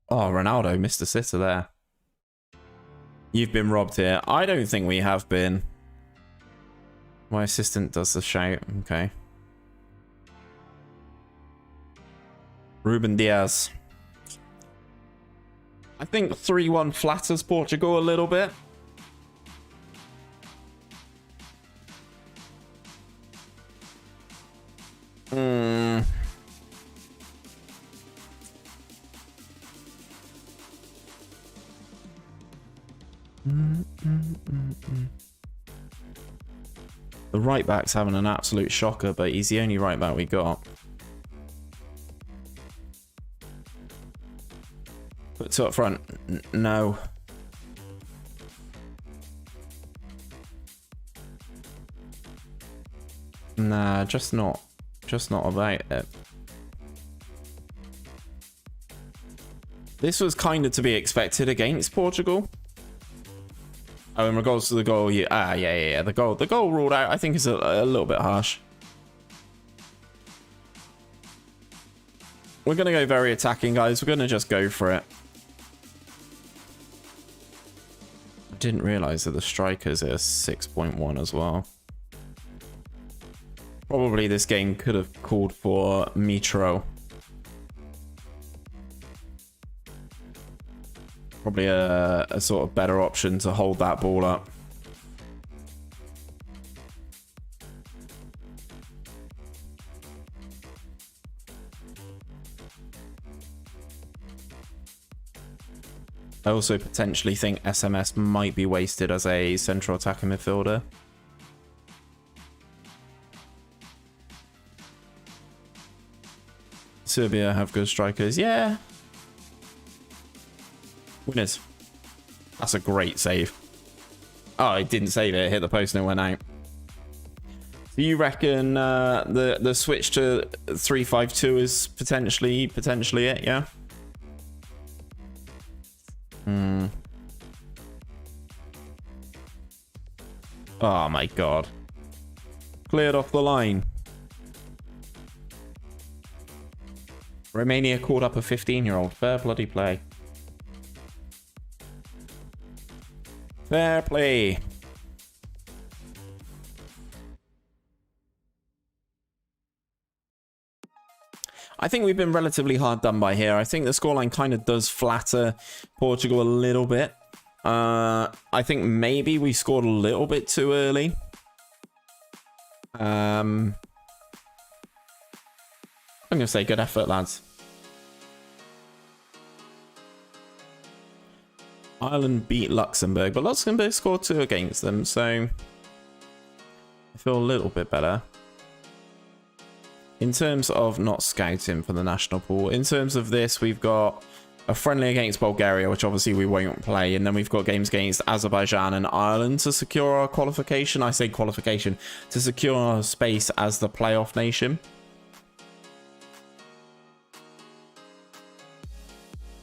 Oh, Ronaldo missed a sitter there. You've been robbed here. I don't think we have been. My assistant does the shout. Okay. Ruben Diaz. I think 3-1 flatters Portugal a little bit. The right back's having an absolute shocker, but he's the only right back we got. Put two up front. No. Nah, just not about it. This was kind of to be expected against Portugal. Oh, in regards to the goal, yeah. The goal ruled out, I think, is a little bit harsh. We're going to go very attacking, guys. We're going to just go for it. I didn't realize that the strikers are 6.1 as well. Probably this game could have called for Mitro. Probably a sort of better option to hold that ball up. I also potentially think SMS might be wasted as a central attacking midfielder. Serbia have good strikers. Yeah. Winners. That's a great save. Oh, it didn't save it. It hit the post and it went out. Do you reckon the switch to 3-5-2 is potentially it? Yeah. Oh my god. Cleared off the line. Romania called up a 15-year-old. Fair bloody play. Fair play. I think we've been relatively hard done by here. I think the scoreline kind of does flatter Portugal a little bit. I think maybe we scored a little bit too early. I'm going to say good effort, lads. Ireland beat Luxembourg, but Luxembourg scored 2 against them, so I feel a little bit better. In terms of not scouting for the national pool, in terms of this, we've got a friendly against Bulgaria, which obviously we won't play, and then we've got games against Azerbaijan and Ireland to secure our qualification. I say qualification, to secure our space as the playoff nation.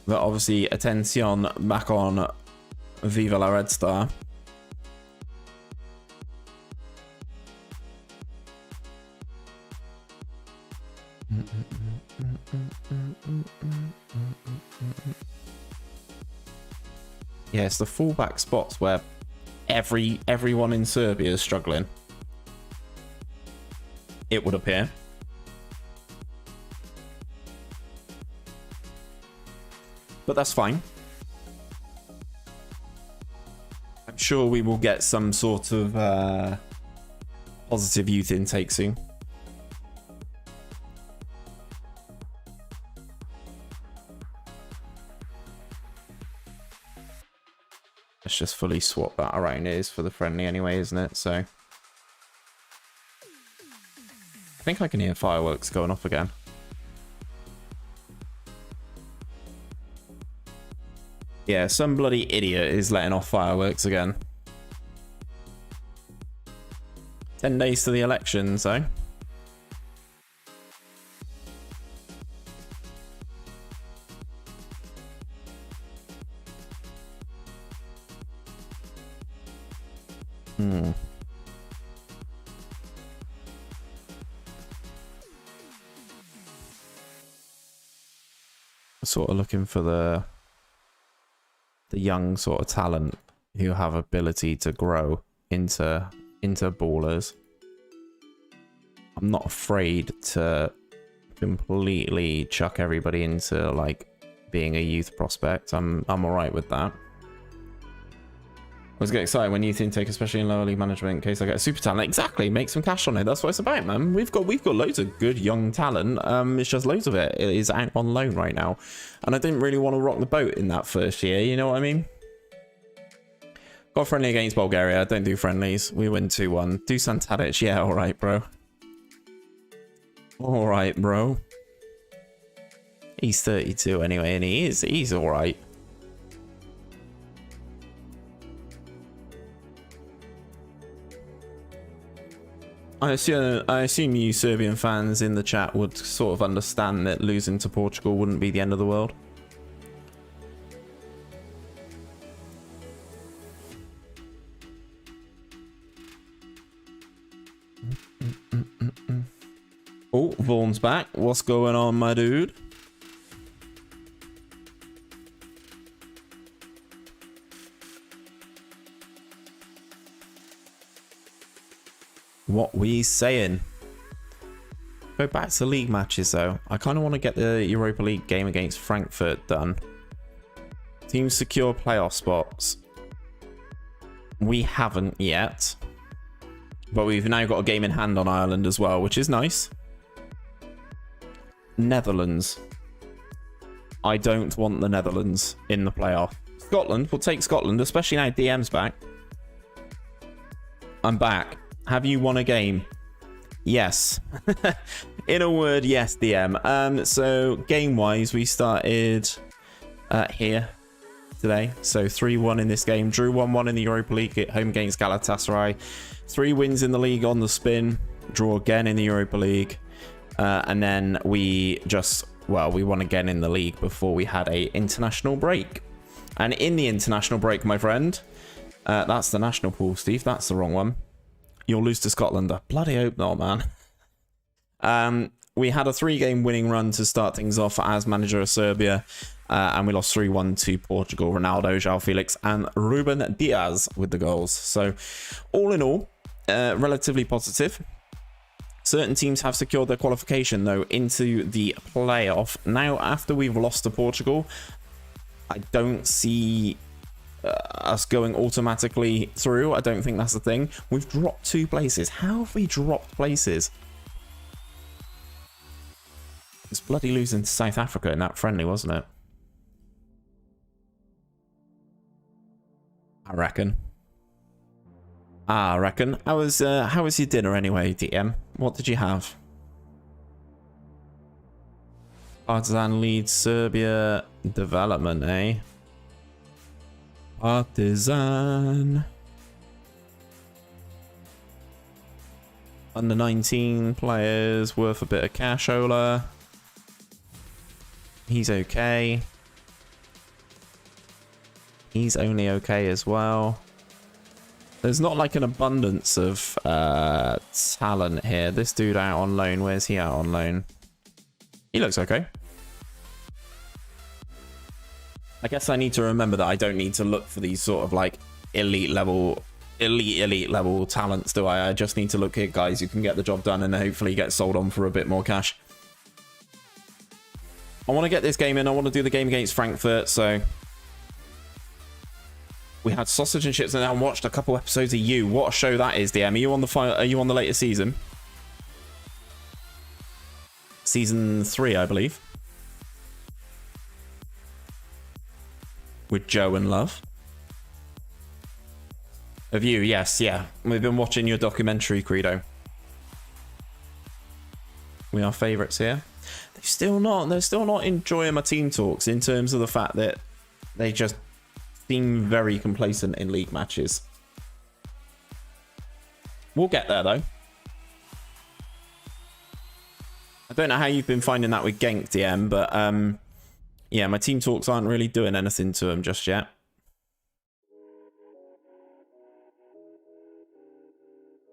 But obviously, attention back on Viva la Red Star. Yeah, it's the fullback spots where everyone in Serbia is struggling, it would appear. But that's fine. I'm sure we will get some sort of positive youth intake soon. Let's just fully swap that around. It is for the friendly anyway, isn't it? So I think I can hear fireworks going off again. Yeah, some bloody idiot is letting off fireworks again. 10 days to the elections, though. Sort of looking for the young sort of talent who have ability to grow into ballers. I'm not afraid to completely chuck everybody into like being a youth prospect. I'm all right with that. I always get excited when youth intake, especially in lower league management, in case I get a super talent. Exactly, make some cash on it. That's what it's about, man. We've got loads of good young talent. It's just loads of it is out on loan right now, and I didn't really want to rock the boat in that first year. You know what I mean? Got friendly against Bulgaria. I don't do friendlies. We win 2-1. Dusan Tadic. Yeah, all right, bro. All right, bro. He's 32 anyway, and he's all right. I assume you Serbian fans in the chat would sort of understand that losing to Portugal wouldn't be the end of the world. back. What's going on, my dude? What we saying? Go back to league matches though. I kind of want to get the Europa League game against Frankfurt done. Teams secure playoff spots. We haven't yet. But we've now got a game in hand on Ireland as well, which is nice. Netherlands. I don't want the Netherlands in the playoff. Scotland, we'll take Scotland, especially now DM's back. I'm back. Have you won a game? Yes. In a word, yes, DM. So game-wise, we started here today. So 3-1 in this game. Drew 1-1 in the Europa League at home against Galatasaray. 3 wins in the league on the spin. Draw again in the Europa League. And then we won again in the league before we had a international break. And in the international break, my friend, that's the national pool, Steve. That's the wrong one. You'll lose to Scotland. I bloody hope not, man. We had a 3-game winning run to start things off as manager of Serbia. And we lost 3-1 to Portugal. Ronaldo, João Felix, and Ruben Diaz with the goals. So, all in all, relatively positive. Certain teams have secured their qualification, though, into the playoff. Now, after we've lost to Portugal, I don't see us going automatically through. I don't think that's the thing. We've dropped 2 places. How have we dropped places? It's bloody losing to South Africa in that friendly, wasn't it? I reckon. How was your dinner anyway, DM? What did you have? Partizan leads Serbia development, eh? Partizan. Under 19 players worth a bit of cash, Ola. He's okay. He's only okay as well. There's not like an abundance of talent here. This dude out on loan. Where's he out on loan? He looks okay. I guess I need to remember that I don't need to look for these sort of like elite level talents, do I? I just need to look at guys who can get the job done and hopefully get sold on for a bit more cash. I want to get this game in. I want to do the game against Frankfurt, so we had sausage and chips and I watched a couple episodes of You. What a show that is, DM. Are you on the latest season? Season 3, I believe. With Joe and Love. Of You, yes, yeah. We've been watching your documentary, Credo. We are favourites here. They're still not enjoying my team talks in terms of the fact that they just seem very complacent in league matches. We'll get there though. I don't know how you've been finding that with Genk, DM, but yeah, my team talks aren't really doing anything to them just yet.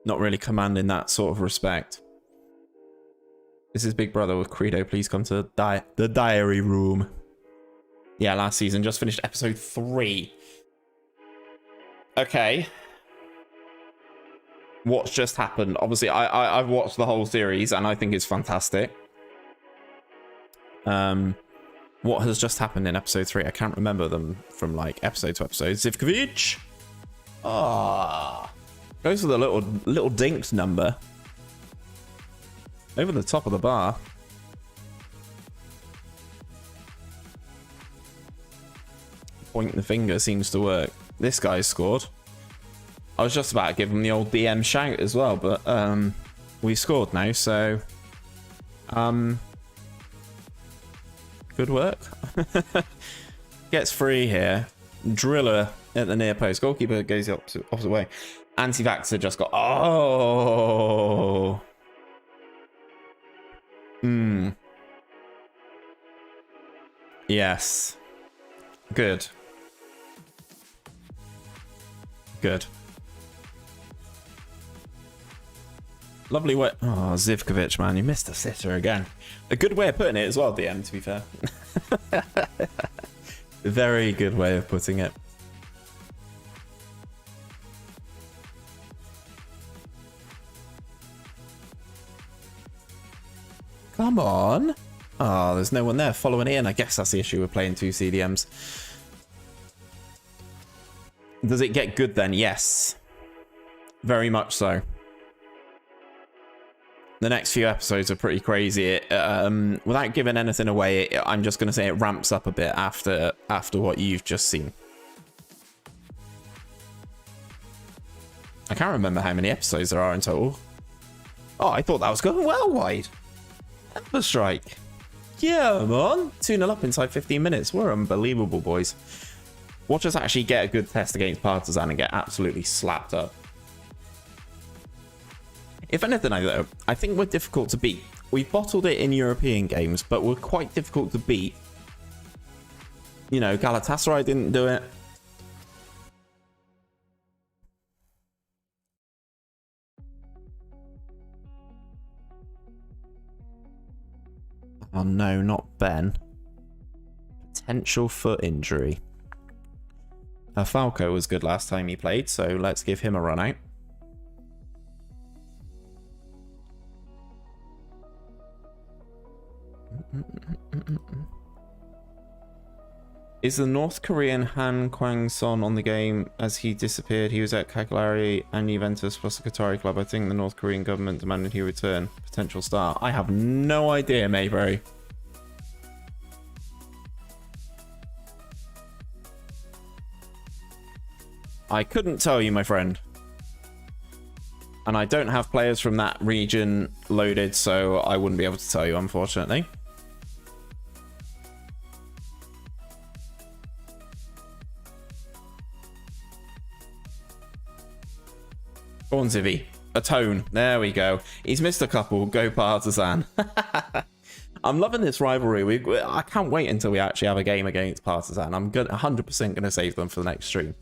Not really commanding that sort of respect. This is Big Brother with Credo. Please come to the diary room. Yeah, last season. Just finished episode 3. Okay. What's just happened? Obviously, I've watched the whole series and I think it's fantastic. What has just happened in episode 3? I can't remember them from like episode to episode. Zivkovic. Ah. Goes for the little dinked number. Over the top of the bar. Pointing the finger seems to work. This guy's scored. I was just about to give him the old DM shout as well, but we scored now, so good work. Gets free here. Driller at the near post. Goalkeeper goes the opposite way. Anti-vaxxer just got... Oh! Yes. Good. Good. Lovely way. Oh, Zivkovic, man, you missed a sitter again. A good way of putting it as well, DM, to be fair. Very good way of putting it. Come on. Oh, there's no one there following in. I guess that's the issue with playing 2 CDMs. Does it get good then? Yes. Very much so. The next few episodes are pretty crazy. Without giving anything away, I'm just going to say it ramps up a bit after what you've just seen. I can't remember how many episodes there are in total. Oh, I thought that was going well wide. Ember strike. Yeah, man. 2-0 up inside 15 minutes. We're unbelievable, boys. Watch us actually get a good test against Partizan and get absolutely slapped up. If anything, I think we're difficult to beat. We've bottled it in European games, but we're quite difficult to beat. You know, Galatasaray didn't do it. Oh no, not Ben. Potential foot injury. Falco was good last time he played, so let's give him a run out. Is the North Korean Han Kwang-son on the game as he disappeared? He was at Cagliari and Juventus plus a Qatari club. I think the North Korean government demanded he return. Potential star. I have no idea, Mayberry. I couldn't tell you, my friend. And I don't have players from that region loaded, so I wouldn't be able to tell you, unfortunately. Go on, Zivy. A tone. There we go. He's missed a couple. Go Partizan. I'm loving this rivalry. I can't wait until we actually have a game against Partizan. I'm 100% going to save them for the next stream.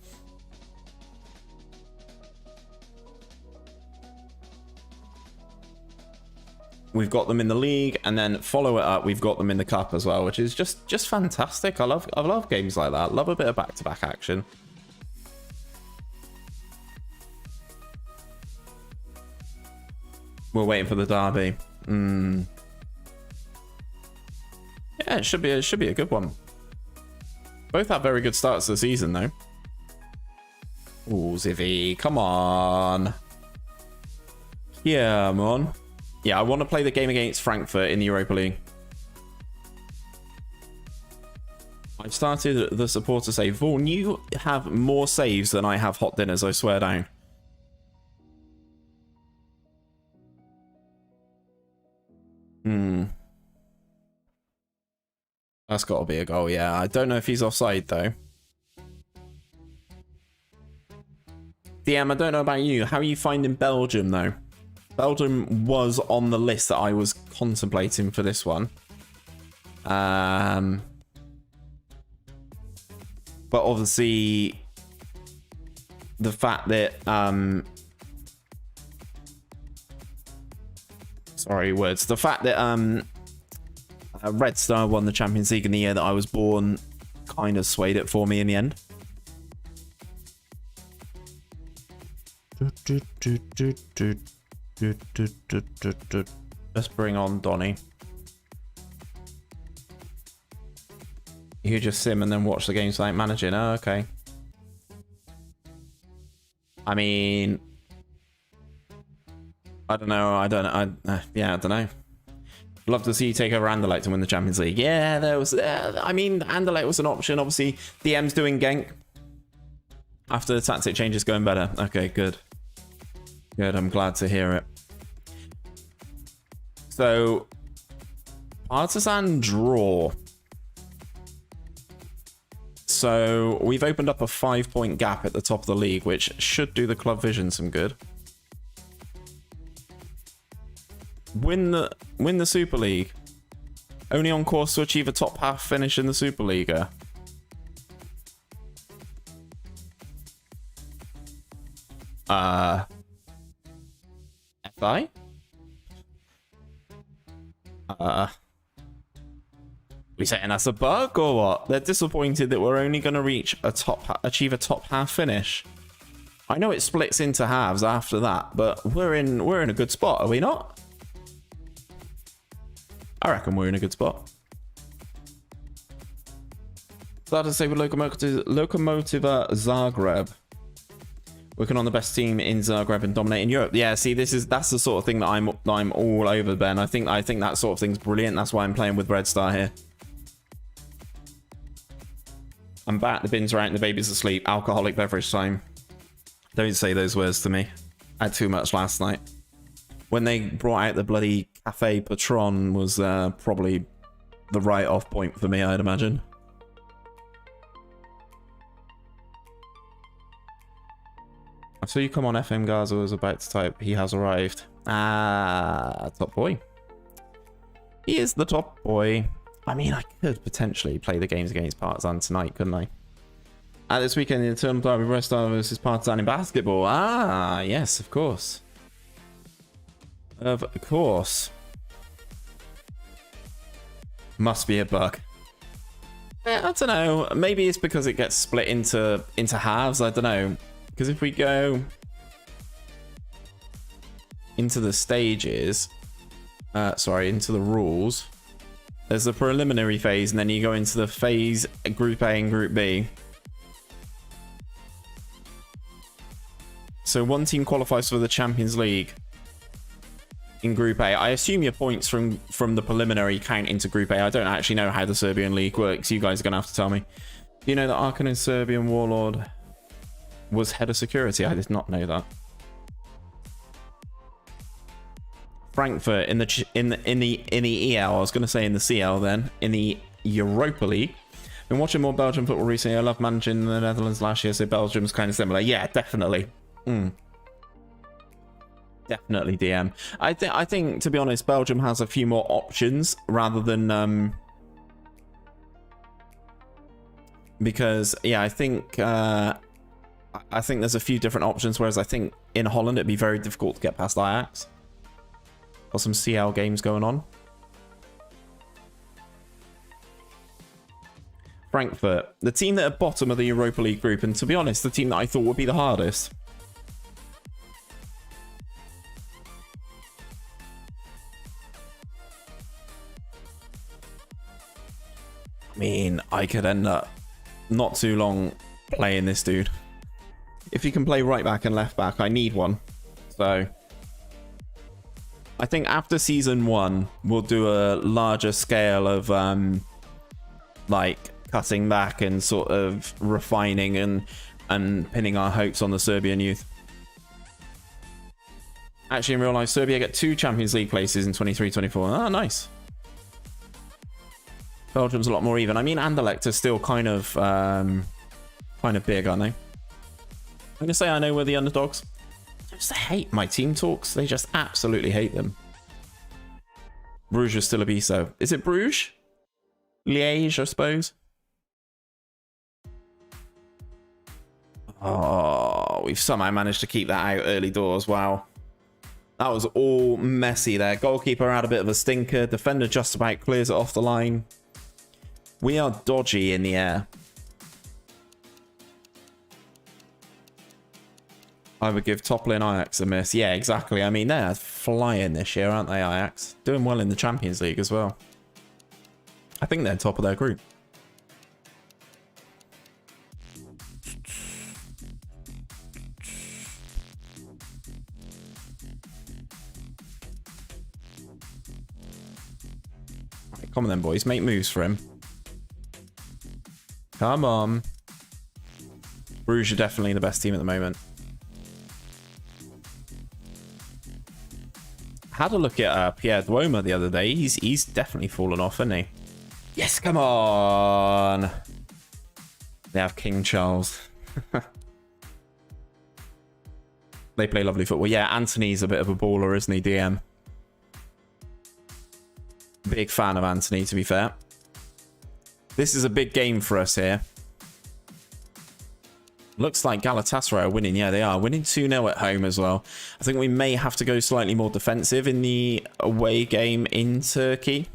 We've got them in the league, and then follow it up, we've got them in the cup as well, which is just fantastic. I love games like that. Love a bit of back-to-back action. We're waiting for the derby. Yeah, it should be a good one. Both have very good starts to the season, though. Ooh, Zivy, come on. Yeah, man. Yeah, I want to play the game against Frankfurt in the Europa League. I've started the supporter save. Vaughan, you have more saves than I have hot dinners, I swear down. That's got to be a goal, yeah. I don't know if he's offside, though. DM, I don't know about you. How are you finding Belgium, though? Belgium was on the list that I was contemplating for this one. But obviously, the fact that... sorry, words. The fact that Red Star won the Champions League in the year that I was born kind of swayed it for me in the end. Let's bring on Donny. You just sim and then watch the games without managing. Oh, okay. I mean, I don't know. Yeah, I don't know. Love to see you take over Anderlecht and win the Champions League. Yeah, there was. I mean, Anderlecht was an option. Obviously, DM's doing Genk after the tactic changes going better. Okay, good. Good. I'm glad to hear it. So, Partizan draw. So we've opened up a 5-point gap at the top of the league, which should do the club vision some good. Win the Super League. Only on course to achieve a top half finish in the Superliga. FI? We saying that's a bug or what? They're disappointed that we're only going to achieve a top half finish. I know it splits into halves after that, but we're in a good spot, are we not? I reckon we're in a good spot. Started to say with Lokomotiva Zagreb. Working on the best team in Zagreb and dominating Europe. Yeah, see, that's the sort of thing that I'm all over, Ben. I think that sort of thing's brilliant. That's why I'm playing with Red Star here. I'm back. The bins are out and the baby's asleep. Alcoholic beverage time. Don't say those words to me. I had too much last night. When they brought out the bloody Cafe Patron was probably the write-off point for me, I'd imagine. I saw you come on FM Gaza was about to type, he has arrived. Ah, top boy. He is the top boy. I mean, I could potentially play the games against Partizan tonight, couldn't I? This weekend, the Eternal Derby, Red Star versus Partizan in basketball. Ah, yes, of course. Of course. Must be a bug. I don't know. Maybe it's because it gets split into halves. I don't know. Because if we go into the stages, into the rules, there's the preliminary phase, and then you go into the phase Group A and Group B. So one team qualifies for the Champions League in Group A. I assume your points from the preliminary count into Group A. I don't actually know how the Serbian League works. You guys are going to have to tell me. Do you know that Arkan's Serbian warlord was head of security? I did not know that. Frankfurt in the EL. I was going to say in the CL then. In the Europa League. Been watching more Belgian football recently. I love managing the Netherlands last year, so Belgium's kind of similar. Yeah, definitely. Definitely DM. I think to be honest, Belgium has a few more options rather than because yeah, I think there's a few different options, whereas I think in Holland it'd be very difficult to get past Ajax. Got some CL games going on. Frankfurt, the team that are bottom of the Europa League group, and to be honest, the team that I thought would be the hardest. I mean, I could end up not too long playing this dude. If he can play right back and left back, I need one. So I think after season 1, we'll do a larger scale of like cutting back and sort of refining and pinning our hopes on the Serbian youth. Actually, in real life, Serbia get 2 Champions League places in 23-24. Ah, nice. Belgium's a lot more even. I mean, Anderlecht are still kind of big, aren't they? I'm going to say I know we're the underdogs. I just hate my team talks. They just absolutely hate them. Bruges is still a BSO. Is it Bruges? Liège, I suppose. Oh, we've somehow managed to keep that out early doors. Wow. That was all messy there. Goalkeeper had a bit of a stinker. Defender just about clears it off the line. We are dodgy in the air. I would give toppling Ajax a miss. Yeah, exactly. I mean, they're flying this year, aren't they, Ajax? Doing well in the Champions League as well. I think they're top of their group. Right, come on then, boys. Make moves for him. Come on. Bruges are definitely the best team at the moment. Had a look at Pierre Duoma the other day. He's definitely fallen off, hasn't he? Yes, come on. They have King Charles. They play lovely football. Yeah, Anthony's a bit of a baller, isn't he, DM? Big fan of Anthony, to be fair. This is a big game for us here. Looks like Galatasaray are winning. Yeah, they are winning 2-0 at home as well. I think we may have to go slightly more defensive in the away game in Turkey.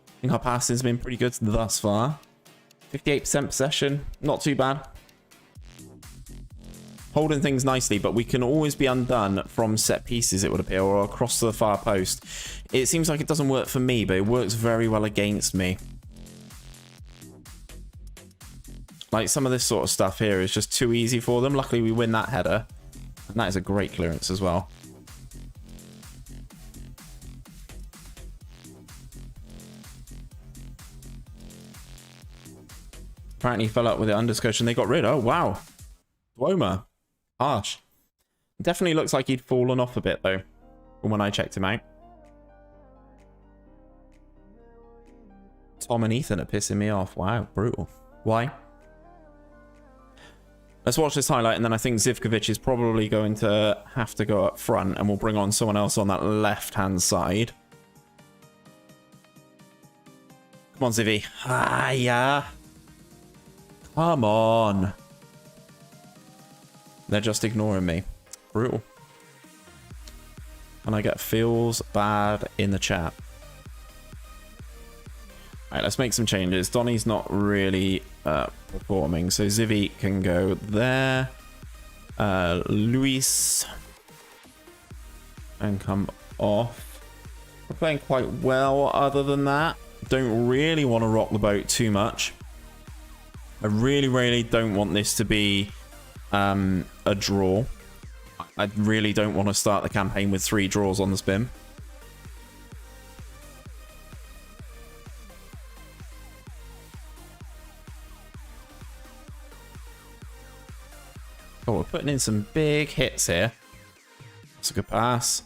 I think our passing's been pretty good thus far. 58% possession, not too bad. Holding things nicely, but we can always be undone from set pieces, it would appear, or across to the far post. It seems like it doesn't work for me, but it works very well against me. Like, some of this sort of stuff here is just too easy for them. Luckily, we win that header. And that is a great clearance as well. Apparently, he fell up with the underscoach and they got rid. Oh, wow. Duoma. Harsh. Definitely looks like he'd fallen off a bit, though, from when I checked him out. Tom and Ethan are pissing me off. Wow, brutal. Why? Let's watch this highlight, and then I think Zivkovic is probably going to have to go up front, and we'll bring on someone else on that left-hand side. Come on, Zivy. Ah, yeah. Come on. They're just ignoring me. Brutal. And I get feels bad in the chat. Alright, let's make some changes. Donny's not really performing, so Zivy can go there. Luis and come off. We're playing quite well other than that. Don't really want to rock the boat too much. I really don't want this to be a draw. I really don't want to start the campaign with 3 draws on the spin. Oh, we're putting in some big hits here. That's a good pass.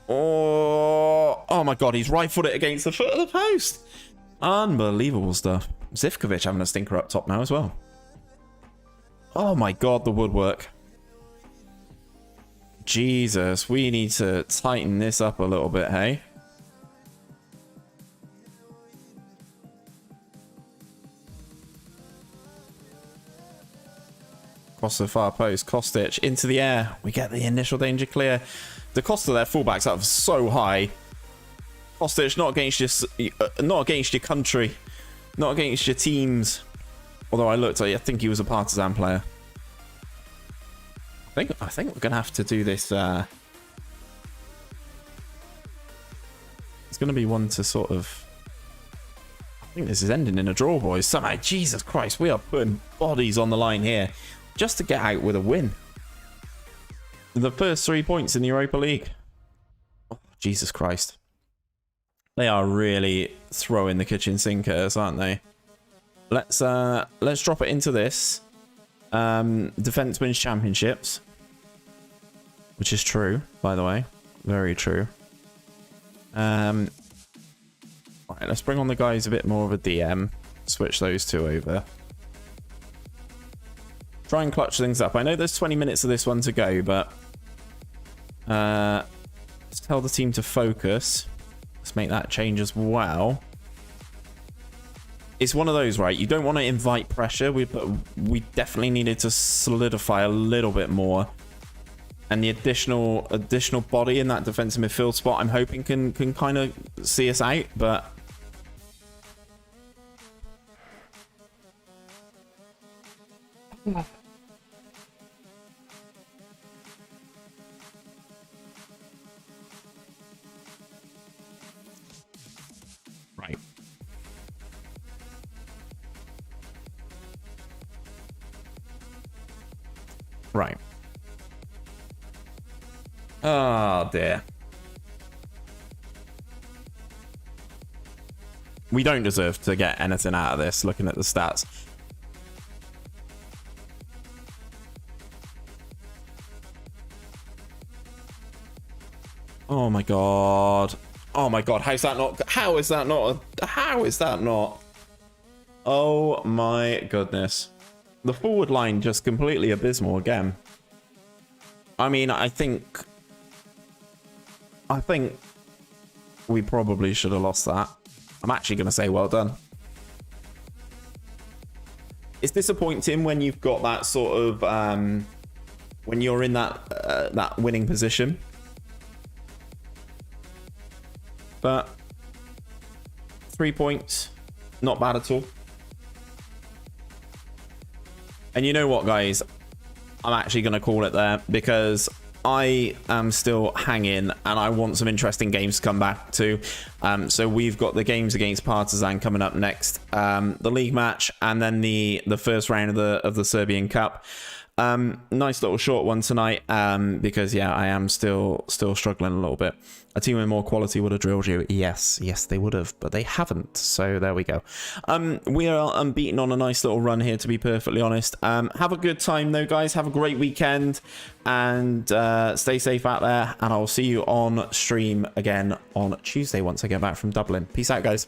Oh my god, he's right-footed against the foot of the post. Unbelievable stuff. Zivkovic having a stinker up top now as well. Oh my god, the woodwork. Jesus, we need to tighten this up a little bit, hey? Across the far post, Kostic into the air. We get the initial danger clear. The cost of their fullbacks up so high. Kostic, not against your country, not against your teams. Although I think he was a partisan player. I think we're gonna have to do this. It's gonna be one to sort of. I think this is ending in a draw, boys. Somehow, Jesus Christ, we are putting bodies on the line here just to get out with a win. The first 3 points in the Europa League. Oh, Jesus Christ. They are really throwing the kitchen sink at us, aren't they? Let's drop it into this. Defense wins championships. Which is true, by the way. Very true. Alright, let's bring on the guys a bit more of a DM. Switch those 2 over. Try and clutch things up. I know there's 20 minutes of this one to go, but let's tell the team to focus. Let's make that change as well. It's one of those, right? You don't want to invite pressure. We definitely needed to solidify a little bit more. And the additional body in that defensive midfield spot, I'm hoping can kind of see us out, but right. Right. Oh dear. We don't deserve to get anything out of this, looking at the stats. Oh my god. Oh my god, how is that not? How is that not? Oh my goodness. The forward line just completely abysmal again. I mean, I think we probably should have lost that. I'm actually going to say well done. it's disappointing when you've got that sort of when you're in that winning position. But 3 points, not bad at all. And you know what, guys? I'm actually going to call it there because I am still hanging and I want some interesting games to come back to. So we've got the games against Partizan coming up next, the league match, and then the first round of the Serbian Cup. Nice little short one tonight because yeah, I am still struggling a little bit. A team with more quality would have drilled you. Yes, they would have, but they haven't. So there we go. We are unbeaten on a nice little run here, to be perfectly honest. Have a good time though, guys. Have a great weekend and stay safe out there. And I'll see you on stream again on Tuesday once I get back from Dublin. Peace out, guys.